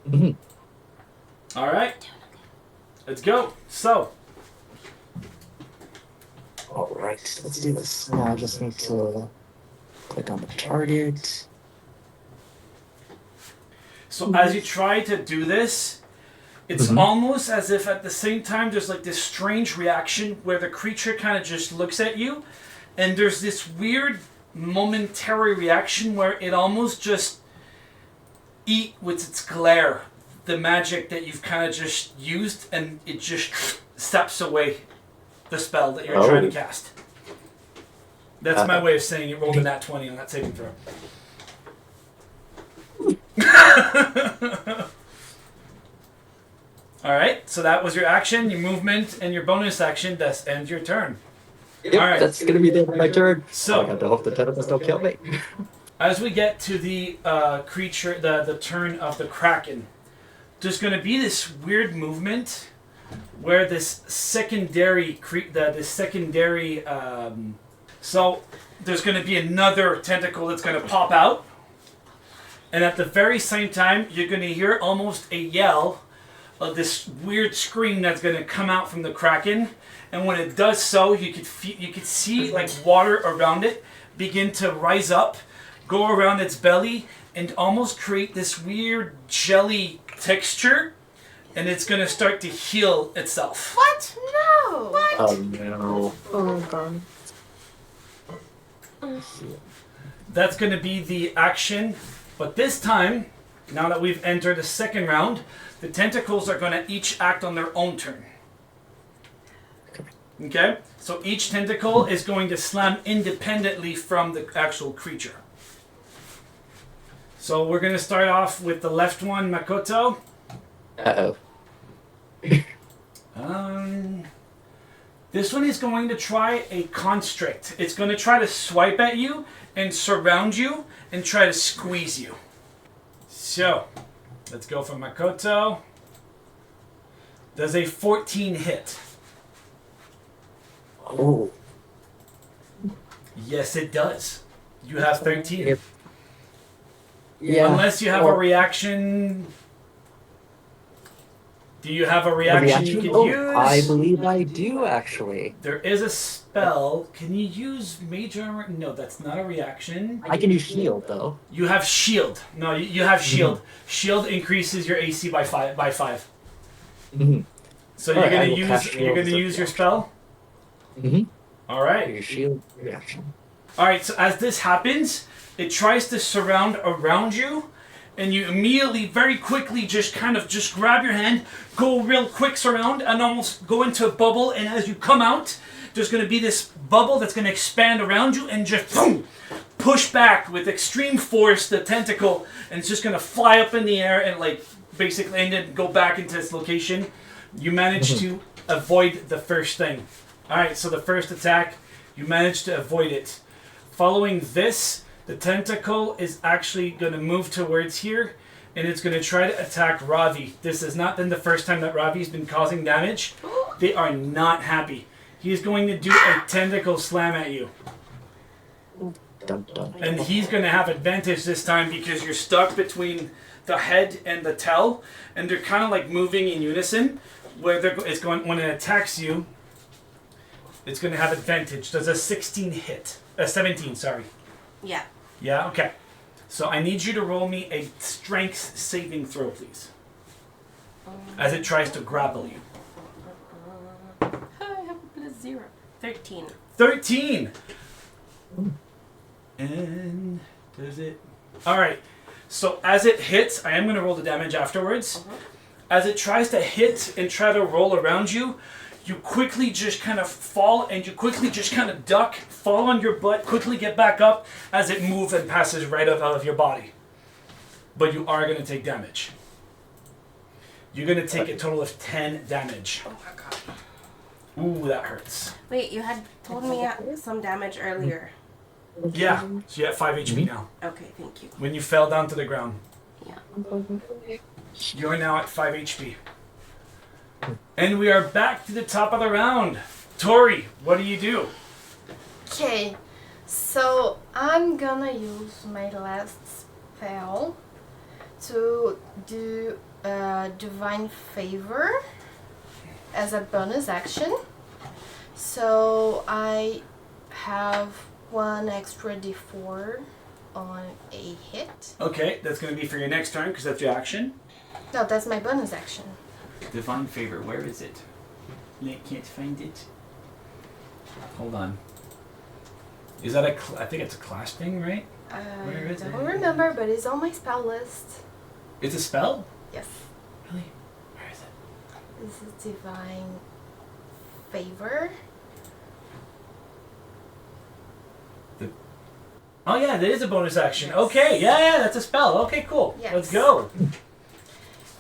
Mhm. Alright, let's go. So, All right, let's do this. Now I just need to click on the target. So as you try to do this, it's almost as if at the same time there's like this strange reaction where the creature kind of just looks at you, and there's this weird momentary reaction where it almost just eat with its glare the magic that you've kind of just used, and it just saps away the spell that you're trying to cast. That's my way of saying you rolled a nat 20 on that saving throw. Alright, so that was your action, your movement, and your bonus action. That ends your turn. Yep, All right. that's going to be the end of my turn. So- I have to hope the tentacles don't kill me. As we get to the creature, the turn of the Kraken, there's going to be this weird movement where this secondary so there's going to be another tentacle that's going to pop out, and at the very same time you're going to hear almost a yell of this weird scream that's going to come out from the Kraken, and when it does so, you could see like water around it begin to rise up, go around its belly, and almost create this weird jelly texture, and it's going to start to heal itself. What? No. What? Oh no. Oh god. That's going to be the action, but this time, now that we've entered the second round, the tentacles are going to each act on their own turn. Okay? So each tentacle is going to slam independently from the actual creature. So we're going to start off with the left one, Makoto. Uh-oh. This one is going to try a constrict. It's going to try to swipe at you and surround you and try to squeeze you. So, let's go for Makoto. Does a 14 hit? Oh. Yes, it does. You have 13. Yep. Yeah. Unless you have a reaction. Do you have a reaction you can use? I believe I do, actually. There is a spell. Can you use mage armor? No, that's not a reaction. I can use shield, though. You have shield. No, you have shield. Shield increases your AC by 5. Mm-hmm. So Alright, I you're will gonna cast use shield as a your reaction. spell. Mm-hmm. All right. Your shield reaction. All right. So as this happens, it tries to surround around you, and you immediately, very quickly, just grab your hand, go real quick surround, and almost go into a bubble. And as you come out, there's going to be this bubble that's going to expand around you and just boom, push back with extreme force the tentacle, and it's just going to fly up in the air and basically and then go back into its location. You manage to avoid the first thing. All right. So the first attack, you managed to avoid it. Following this, the tentacle is actually going to move towards here, and it's going to try to attack Ravi. This has not been the first time that Ravi's been causing damage. They are not happy. He's going to do a tentacle slam at you. Dun, dun. And he's going to have advantage this time because you're stuck between the head and the tail, and they're kind of like moving in unison. When it attacks you, it's going to have advantage. Does a 17, sorry. Yeah. Yeah, okay. So I need you to roll me a strength saving throw, please. As it tries to grapple you. I have a +0. 13. 13! And does it... Alright, so as it hits, I am going to roll the damage afterwards. As it tries to hit and try to roll around you, you quickly just kind of fall and you quickly just kind of duck, fall on your butt, quickly get back up as it moves and passes right out of your body. But you are going to take damage. You're going to take a total of 10 damage. Oh my god. Ooh, that hurts. Wait, you had told me some damage earlier. Yeah, so you're at 5 HP now. Okay, thank you. When you fell down to the ground. Yeah. You're now at 5 HP. And we are back to the top of the round. Tori, what do you do? Okay, so I'm gonna use my last spell to do Divine Favor as a bonus action. So I have 1 extra d4 on a hit. Okay, that's going to be for your next turn because that's your action. No, that's my bonus action. Divine Favor, where is it? I can't find it. Hold on. Is that I think it's a class thing, right? Where I is don't it? remember, but it's on my spell list. It's a spell? Yes. Really? Where is it? This is Divine Favor. Oh yeah, that is a bonus action. Yes. Okay, yeah, that's a spell. Okay, cool. Yes. Let's go.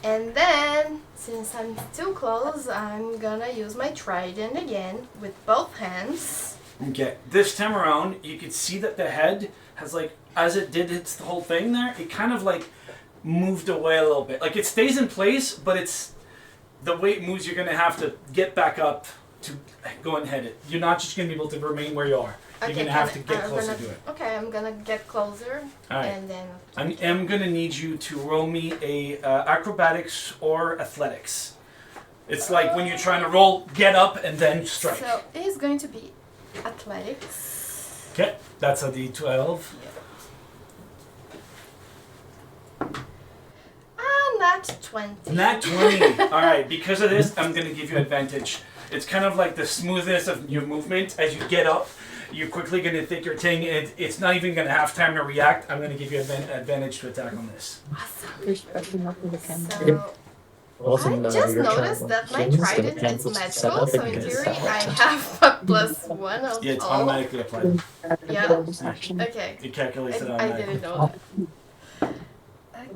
And then, since I'm still close, I'm gonna use my trident again with both hands. Okay, this time around, you can see that the head has as it did its whole thing there, it kind of moved away a little bit. It stays in place, but it's the way it moves, you're gonna have to get back up to go and head it. You're not just gonna be able to remain where you are. You're gonna have to get closer to it. Okay, I'm gonna get closer. Alright. And then... I'm gonna need you to roll me a acrobatics or athletics. It's like when you're trying to roll, get up and then strike. So, it is going to be athletics. Okay, that's a D12. Nat 20. Nat 20. Alright, because of this, I'm gonna give you advantage. It's kind of like the smoothness of your movement as you get up. You're quickly going to think your thing, and it's not even going to have time to react. I'm going to give you advantage to attack on this. Awesome. So, I just noticed that my trident is magical, so in theory I have a +1 of Yeah, it's all. automatically applied. Yeah? Okay. It calculates it I automatically. didn't know that.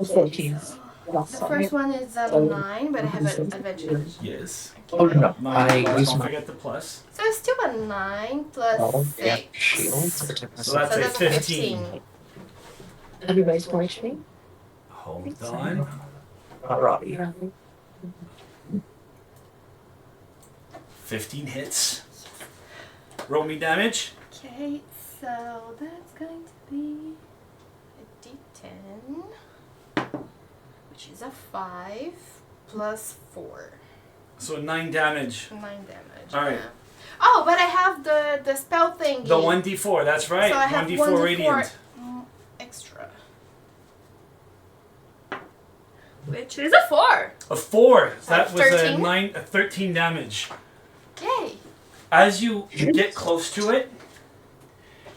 Okay, 14. so the first one is a 9, but I have an advantage. Yes. Oh no, I Don't use my forget the plus. So it's still a 9 plus 6. shield. So that's So a that's 15. Everybody's 4 HP. Hold on. Robbie. 15 hits. Roll me damage. Okay, so that's going to be a d10, which is a 5 plus 4. So 9 damage. 9 damage. All right. Yeah. Oh, but I have the spell thingy. The 1d4, that's right. So I have 1d4 radiant. Extra. Which is a 4. A 4. So that was 13? a 13 damage. Yay. As you get close to it,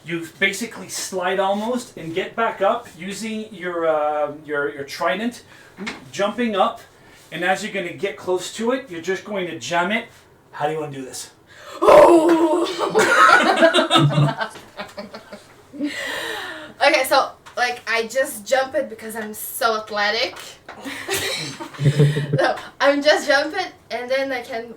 you basically slide almost and get back up using your trident, jumping up, and as you're going to get close to it, you're just going to jam it. How do you want to do this? Oh! Okay, so like I just jump it because I'm so athletic. So I'm just jumping and then I can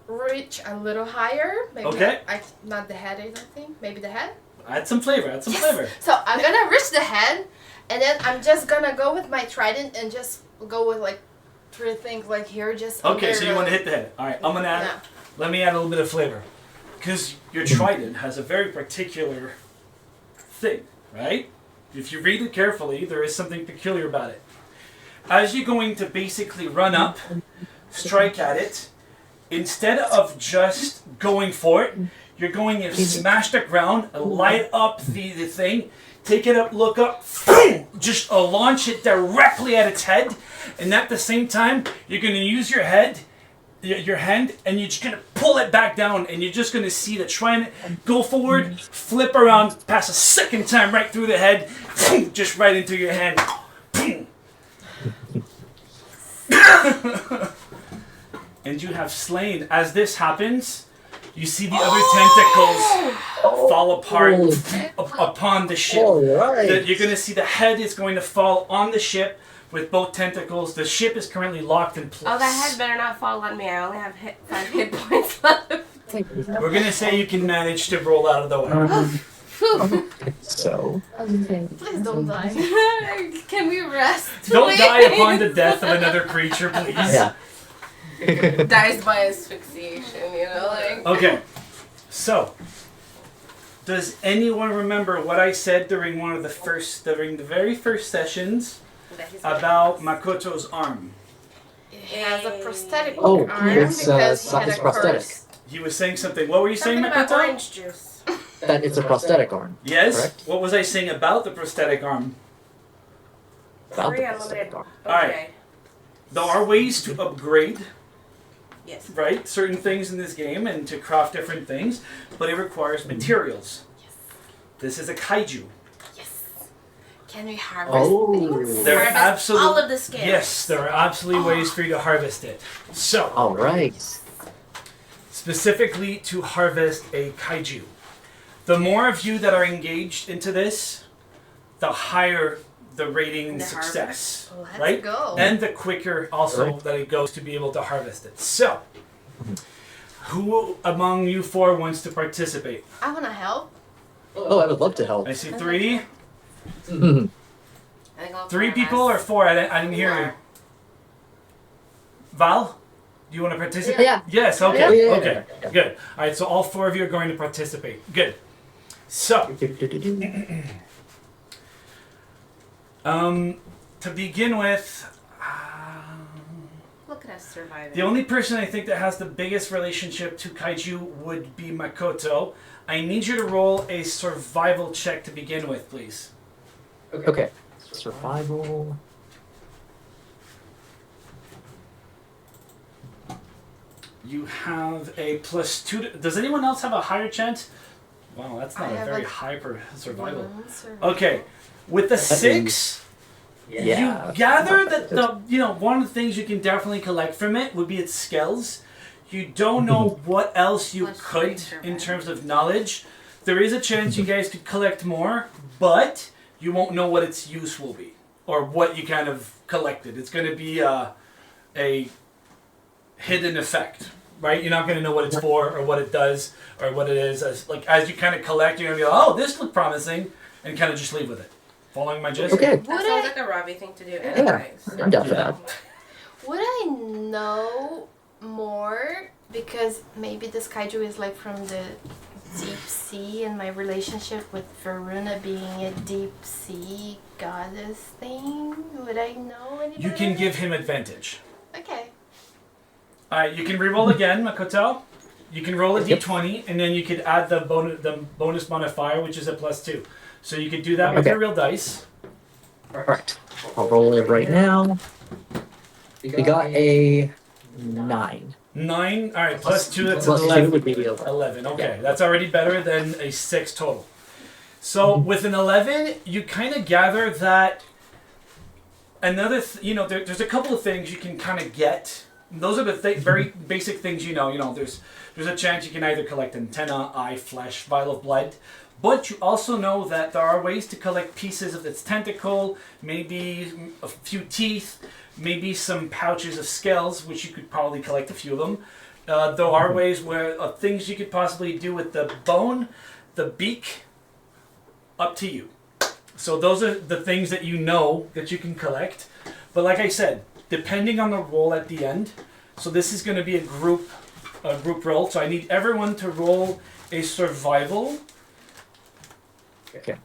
reach a little higher. Maybe Okay. not the head, I don't think. Maybe the head. Add some flavor. Add some Yes. flavor. So I'm gonna reach the head, and then I'm just gonna go with my trident and just go with like 3 things like here, just. Okay, so you want to the- hit the head. All right, I'm gonna add. Yeah. Let me add a little bit of flavor, because your trident has a very particular thing, right? If you read it carefully, there is something peculiar about it. As you're going to basically run up, strike at it, instead of just going for it, you're going to smash the ground, light up the thing, take it up, look up, boom, just launch it directly at its head, and at the same time, you're going to use your hand, and you're just going to pull it back down, and you're just going to see the trident go forward, flip around, pass a second time right through the head, boom, just right into your hand. Boom. And you have slain. As this happens, you see the other tentacles fall apart upon the ship. Alright. You're going to see the head is going to fall on the ship with both tentacles. The ship is currently locked in place. Oh, that head better not fall on me. I only have 5 hit points left. We're going to say you can manage to roll out of the way. So. Please don't die. Can we rest? Don't please? die upon the death of another creature, please. Yeah. Dies by asphyxiation, you know, like. Okay, so does anyone remember what I said during the very first sessions about Makoto's arm? He has a prosthetic Oh, arm it's, because he had it's a prosthetic. curse. He was saying something. What were you saying, Something about Makoto? orange juice. That it's a prosthetic arm. Yes. Correct. What was I saying about the prosthetic arm? About the 3 prosthetic unlimited. arm. Okay. Alright. There are ways to upgrade, Yes. right, certain things in this game and to craft different things, but it requires materials. Yes. This is a kaiju. Yes. Can we harvest Oh. things? There are Harvest absolute. all of the scales. Yes, there are absolutely ways for you to harvest it. So, Alright. specifically to harvest a kaiju. The more of you that are engaged into this, the higher the rating and The success, Let's right? go. And the quicker also Right. that it goes to be able to harvest it. So, who among you 4 wants to participate? I wanna help. Oh, I would love to help. I see 3. Mhm. I think I'll 3 try people that. or 4? I didn't hear you. Val? Do you want to participate? Yeah. Yes, okay. Yeah. Yeah. Okay, good. Alright, so all 4 of you are going to participate. Good. So, to begin with, Look at us surviving. the only person I think that has the biggest relationship to kaiju would be Makoto. I need you to roll a survival check to begin with, please. Okay. Survival. You have a +2. Does anyone else have a higher chance? Wow, that's not I a have very a high survival. 1 survival. Okay, with the 6, Yeah. you gather that one of the things you can definitely collect from it would be its skills. You don't know what else you Plus could three in survival. terms of knowledge. There is a chance you guys could collect more, but you won't know what its use will be or what you kind of collected. It's going to be a hidden effect, right? You're not going to know what it's for or what it does or what it is. As you kind of collect, you're going to be like, oh, this looked promising, and kind of just leave with it. Following my gist? Okay. That sounds like a Robbie thing to do Yeah. anyways. I'm down for that. Would I know more because maybe this kaiju is like from the deep sea, and my relationship with Varuna being a deep sea goddess thing. Would I know any You better? can give him advantage. Okay. Alright, you can reroll again, Makoto. You can roll a Yep. d20, and then you could add the bonus modifier, which is a +2. So you could do that with Okay. your real dice. Alright. I'll roll it right now. We got a 9. 9. Alright, +2, that's Plus 11. 2 would be 11. 11, okay. Yeah. That's already better than a 6 total. So with an 11, you kind of gather that there's a couple of things you can kind of get. Those are the very basic things you know. There's a chance you can either collect antenna, eye, flesh, vial of blood. But you also know that there are ways to collect pieces of its tentacle, maybe a few teeth, maybe some pouches of scales, which you could probably collect a few of them. There are ways where things you could possibly do with the bone, the beak, up to you. So those are the things that you know that you can collect. But like I said, depending on the roll at the end, so this is going to be a group roll. So I need everyone to roll a survival. Okay.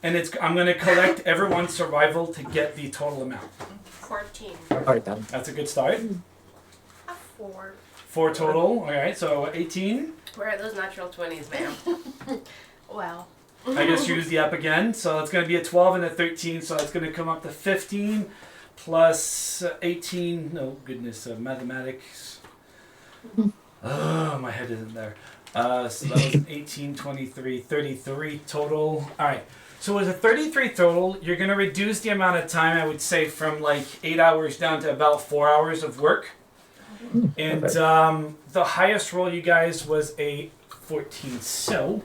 And I'm going to collect everyone's survival to get the total amount. 14. Alright then. That's a good start. A 4. 4 total. All right, so 18. Where are those natural 20s, ma'am? Well. I just use the app again. So it's going to be a 12 and a 13. So it's going to come up to 15 plus 18. No goodness, mathematics. Oh, my head isn't there. So that was 18, 23, 33 total. All right. So with a 33 total, you're going to reduce the amount of time, I would say, from like 8 hours down to about 4 hours of work. And the highest roll you guys was a 14. So,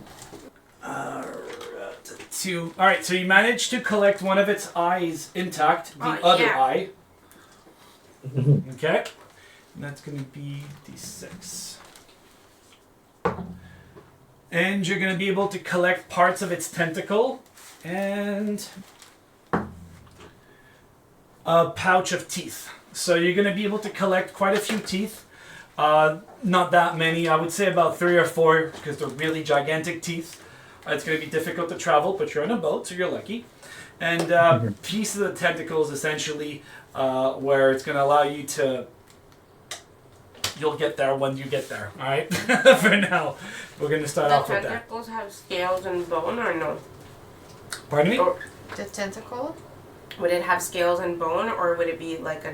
all right. So you managed to collect one of its eyes intact, the other yeah. eye. Okay. And that's going to be D6. And you're going to be able to collect parts of its tentacle and a pouch of teeth. So you're going to be able to collect quite a few teeth. Not that many. I would say about 3 or 4 because they're really gigantic teeth. It's going to be difficult to travel, but you're on a boat, so you're lucky. And piece of the tentacles essentially where it's going to allow you to... You'll get there when you get there, all right? For now, we're going to start off The with that. tentacles have scales and bone or no? Pardon me? Or The tentacle? would it have scales and bone, or would it be like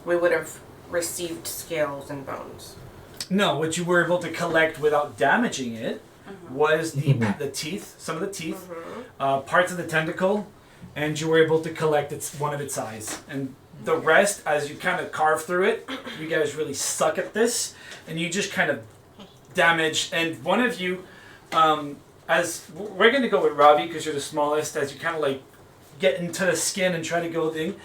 we would have received scales and bones? No, what you were able to collect without damaging it was the teeth, some of the teeth, parts of the tentacle, and you were able to collect one of its eyes. And the rest, as you kind of carve through it, you guys really suck at this, and you just kind of damage. And one of you, as we're going to go with Ravi because you're the smallest, as you kind of like get into the skin and try to go thing.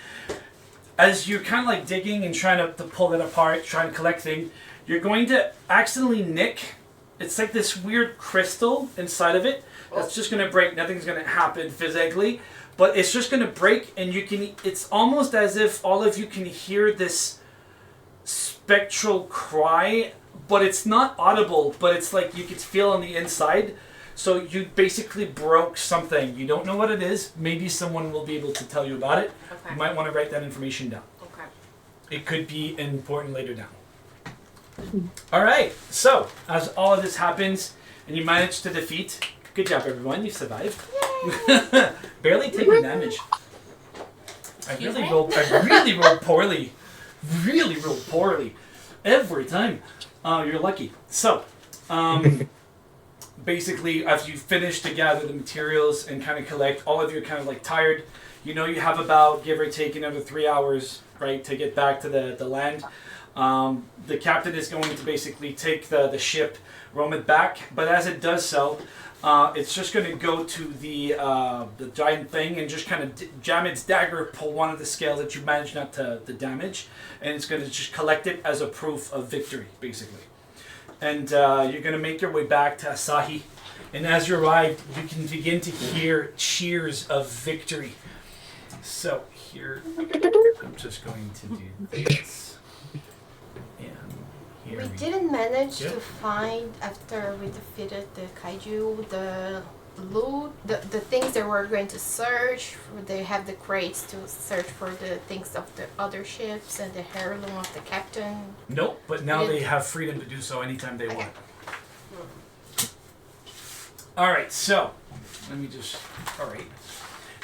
As you're kind of like digging and trying to pull it apart, trying to collect things, you're going to accidentally nick. It's like this weird crystal inside of it that's just going to break. Nothing's going to happen physically, but it's just going to break, and you can. It's almost as if all of you can hear this spectral cry, but it's not audible. But it's like you could feel on the inside. So you basically broke something. You don't know what it is. Maybe someone will be able to tell you about it. Okay. You might want to write that information down. Okay. It could be important later down. All right. So as all of this happens, and you manage to defeat. Good job, everyone. You survived. Barely taking damage. I really rolled poorly. Really rolled poorly. Every time. You're lucky. So, basically, as you finish to gather the materials and kind of collect, all of you are kind of like tired. You know you have about, give or take, another 3 hours, right, to get back to the land. The captain is going to basically take the ship, roam it back, but as it does so, it's just going to go to the giant thing and just kind of jam its dagger, pull one of the scales that you managed not to damage, and it's going to just collect it as a proof of victory, basically. And you're going to make your way back to Asahi, and as you arrive, you can begin to hear cheers of victory. So here, I'm just going to do this. And here We didn't manage Yeah. to find, after we defeated the Kaiju, the loot, the things they were going to search? They have the crates to search for the things of the other ships and the heirloom of the captain. Nope, but now Yeah. they have freedom to do so anytime they Okay. want. Alright, so, let me just... Alright.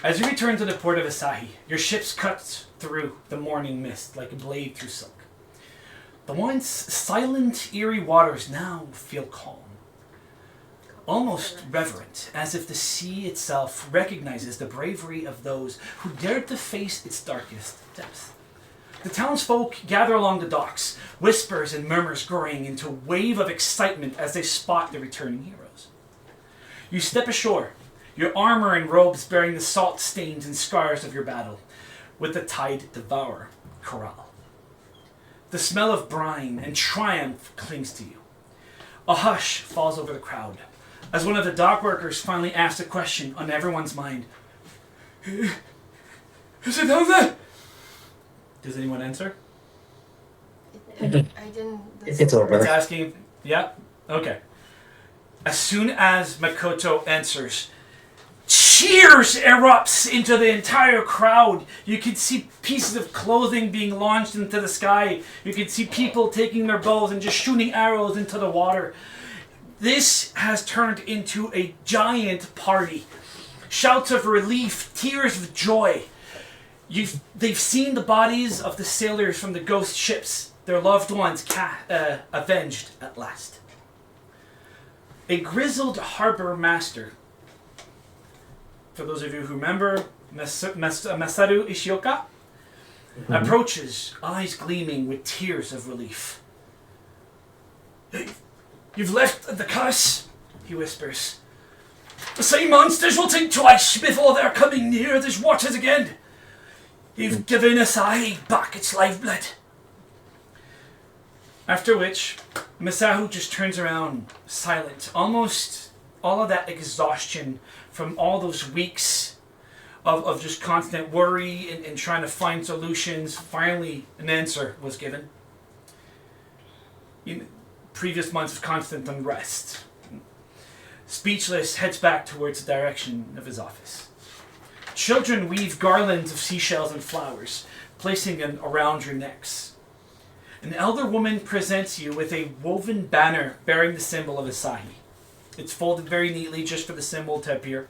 As you return to the port of Asahi, your ship's cut through the morning mist like a blade through silk. The once silent, eerie waters now feel calm. Almost reverent, as if the sea itself recognizes the bravery of those who dared to face its darkest depths. The townsfolk gather along the docks, whispers and murmurs growing into a wave of excitement as they spot the returning heroes. You step ashore, your armor and robes bearing the salt stains and scars of your battle, with the Tide Devourer, Kr'hal. The smell of brine and triumph clings to you. A hush falls over the crowd, as one of the dock workers finally asks a question on everyone's mind. Is it over? Does anyone answer? I didn't. It's over. It's asking, yeah? Okay. As soon as Makoto answers, cheers erupts into the entire crowd. You can see pieces of clothing being launched into the sky. You can see people taking their bows and just shooting arrows into the water. This has turned into a giant party. Shouts of relief, tears of joy. They've seen the bodies of the sailors from the ghost ships, their loved ones avenged at last. A grizzled harbor master, for those of you who remember, Masaru Ishioka, approaches, eyes gleaming with tears of relief. You've left the curse, he whispers. The same monsters will think twice before they're coming near these waters again. You've given Asahi back its lifeblood. After which, Masaru just turns around, silent. Almost all of that exhaustion from all those weeks of just constant worry and trying to find solutions. Finally, an answer was given. Previous months of constant unrest. Speechless, heads back towards the direction of his office. Children weave garlands of seashells and flowers, placing them around your necks. An elder woman presents you with a woven banner bearing the symbol of Asahi. It's folded very neatly just for the symbol to appear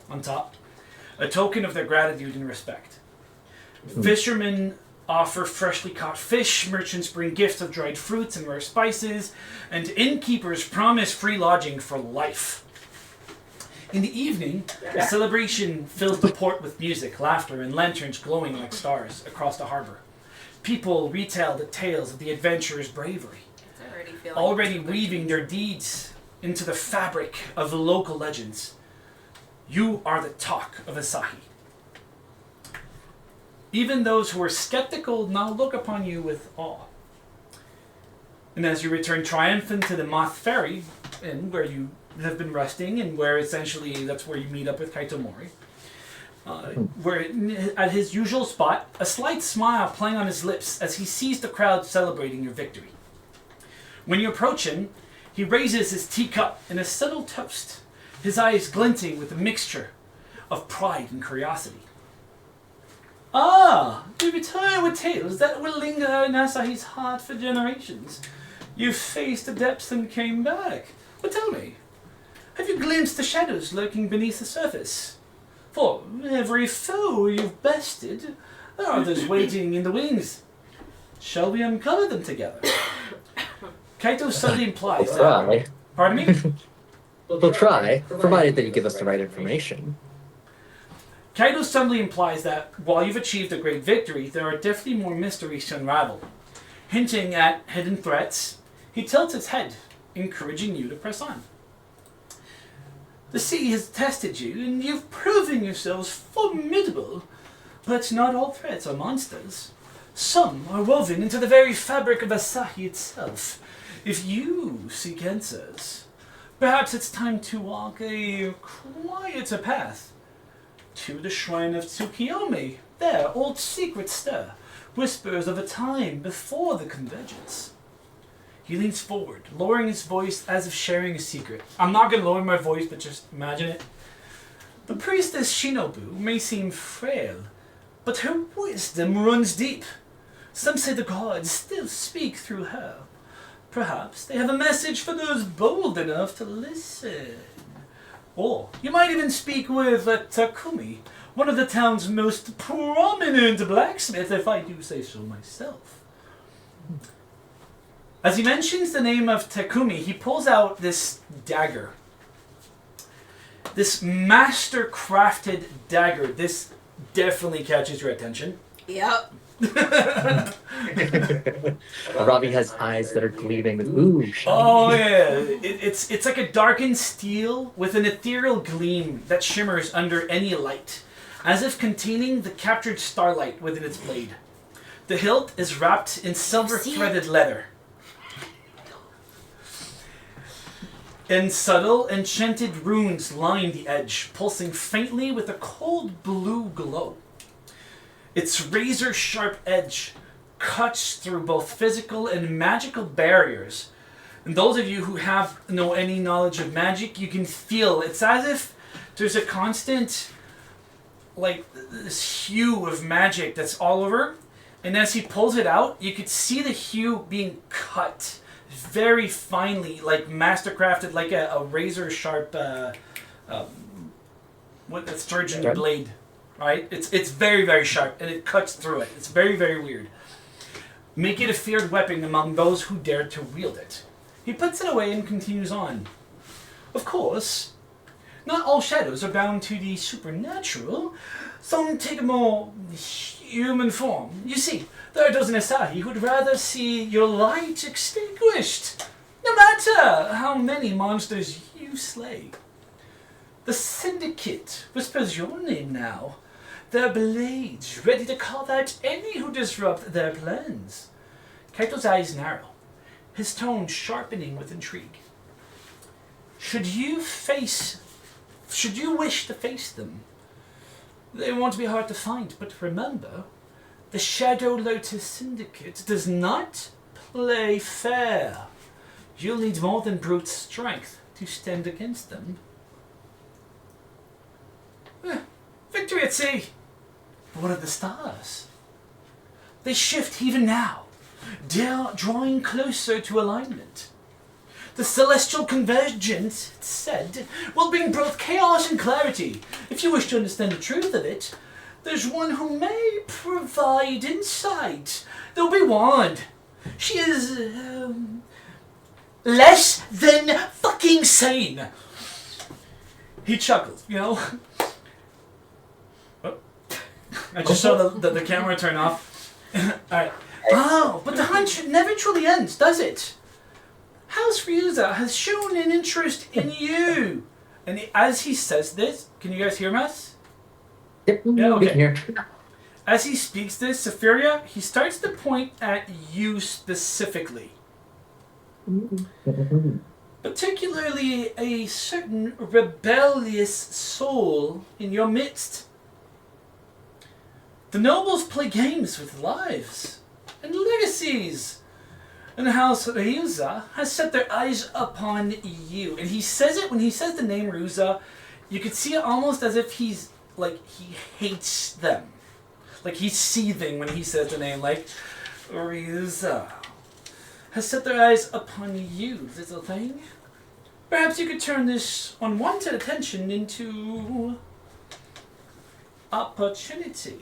on top, a token of their gratitude and respect. Fishermen offer freshly caught fish, merchants bring gifts of dried fruits and rare spices, and innkeepers promise free lodging for life. In the evening, a celebration fills the port with music, laughter, and lanterns glowing like stars across the harbor. People retell the tales of the adventurers' bravery, already weaving their deeds into the fabric of the local legends. You are the talk of Asahi. Even those who are skeptical now look upon you with awe. And as you return triumphant to the Moth Ferry, Inn, where you have been resting, and where essentially that's where you meet up with Kaito Mori, where at his usual spot, a slight smile playing on his lips as he sees the crowd celebrating your victory. When you approach him, he raises his teacup in a subtle toast, his eyes glinting with a mixture of pride and curiosity. Ah, you return with tales that will linger in Asahi's heart for generations. You faced the depths and came back. But tell me, have you glimpsed the shadows lurking beneath the surface? For every foe you've bested, there are others waiting in the wings. Shall we uncover them together? Kaito suddenly implies We'll that... try. Pardon me? We'll try, provided that you give us the right information. Kaito suddenly implies that while you've achieved a great victory, there are definitely more mysteries to unravel. Hinting at hidden threats, he tilts his head, encouraging you to press on. The sea has tested you, and you've proven yourselves formidable. But not all threats are monsters. Some are woven into the very fabric of Asahi itself. If you seek answers, perhaps it's time to walk a quieter path to the shrine of Tsukiyomi. There, old secrets stir, whispers of a time before the convergence. He leans forward, lowering his voice as if sharing a secret. I'm not going to lower my voice, but just imagine it. The priestess Shinobu may seem frail, but her wisdom runs deep. Some say the gods still speak through her. Perhaps they have a message for those bold enough to listen. Or you might even speak with Takumi, one of the town's most prominent blacksmiths, if I do say so myself. As he mentions the name of Takumi, he pulls out this dagger. This master-crafted dagger. This definitely catches your attention. Yep. Robbie has eyes that are gleaming with ooh. Shiny. Oh yeah, it's like a darkened steel with an ethereal gleam that shimmers under any light, as if containing the captured starlight within its blade. The hilt is wrapped in silver-threaded leather. And subtle, enchanted runes line the edge, pulsing faintly with a cold blue glow. Its razor-sharp edge cuts through both physical and magical barriers. And those of you who have any knowledge of magic, you can feel it's as if there's a constant, this hue of magic that's all over. And as he pulls it out, you could see the hue being cut very finely, like mastercrafted, like a razor-sharp, sturgeon blade. Right? It's very, very sharp, and it cuts through it. It's very, very weird. Make it a feared weapon among those who dare to wield it. He puts it away and continues on. Of course, not all shadows are bound to the supernatural. Some take a more human form. You see, there are those in Asahi who'd rather see your light extinguished, no matter how many monsters you slay. The Syndicate whispers your name now, their blades ready to carve out any who disrupt their plans. Kaito's eyes narrow, his tone sharpening with intrigue. Should you wish to face them, they won't be hard to find, but remember, the Shadow Lotus Syndicate does not play fair. You'll need more than brute strength to stand against them. Victory at sea! But what of the stars? They shift even now, drawing closer to alignment. The celestial convergence, it's said, will bring both chaos and clarity. If you wish to understand the truth of it, there's one who may provide insight. They'll be warned. She is, less than fucking sane. He chuckles, I just saw the camera turn off. Alright. Oh, but the hunt never truly ends, does it? House Ryuza has shown an interest in you. And as he says this, can you guys hear us? Yep, Yeah, okay. we can hear. As he speaks this, Sephiria, he starts to point at you specifically. Particularly a certain rebellious soul in your midst. The nobles play games with lives and legacies. And House Ryuza has set their eyes upon you. And he says it, when he says the name Ryuza, you could see it almost as if he hates them. Like he's seething when he says the name, like, Ryuza has set their eyes upon you, little thing. Perhaps you could turn this unwanted attention into opportunity.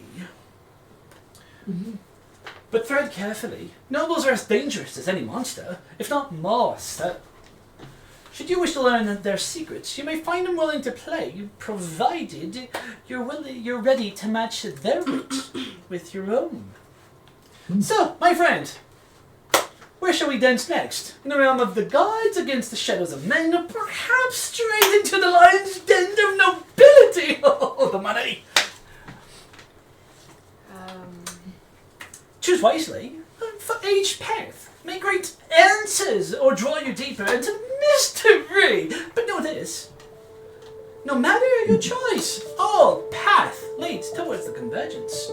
Mm-hmm. But tread carefully. Nobles are as dangerous as any monster, if not more so. Should you wish to learn their secrets, you may find them willing to play, provided you're ready to match their wit with your own. So, my friend, where shall we dance next? In the realm of the gods, against the shadows of men, or perhaps straight into the lion's den of nobility? Oh, the money! Choose wisely. For each path, make great answers, or draw you deeper into mystery. But know this: no matter your choice, all path leads towards the convergence.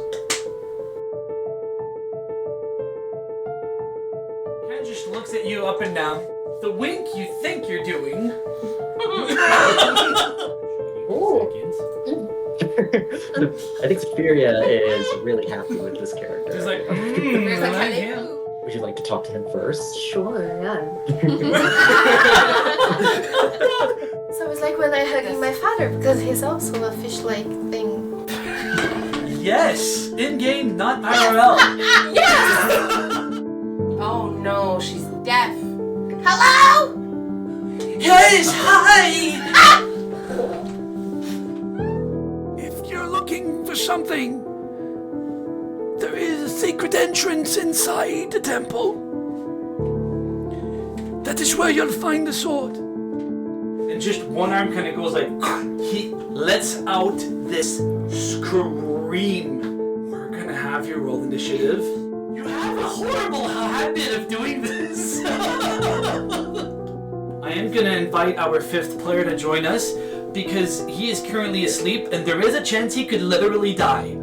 Kind of just looks at you up and down. The wink you think you're doing. Ooh. I think Superior is really happy with this character. He's like, There's I like, like can him. they- Would you like to talk to him first? Sure, yeah. So it's like when I'm hugging my father because he's also a fish-like thing. Yes, in game, not IRL. Oh no, she's deaf. Hello? Yes, hi. If you're looking for something, there is a secret entrance inside the temple. That is where you'll find the sword. And just one arm kind of goes like, he lets out this scream. We're gonna have you roll initiative. You have a horrible habit of doing this. I am gonna invite our 5th player to join us because he is currently asleep and there is a chance he could literally die.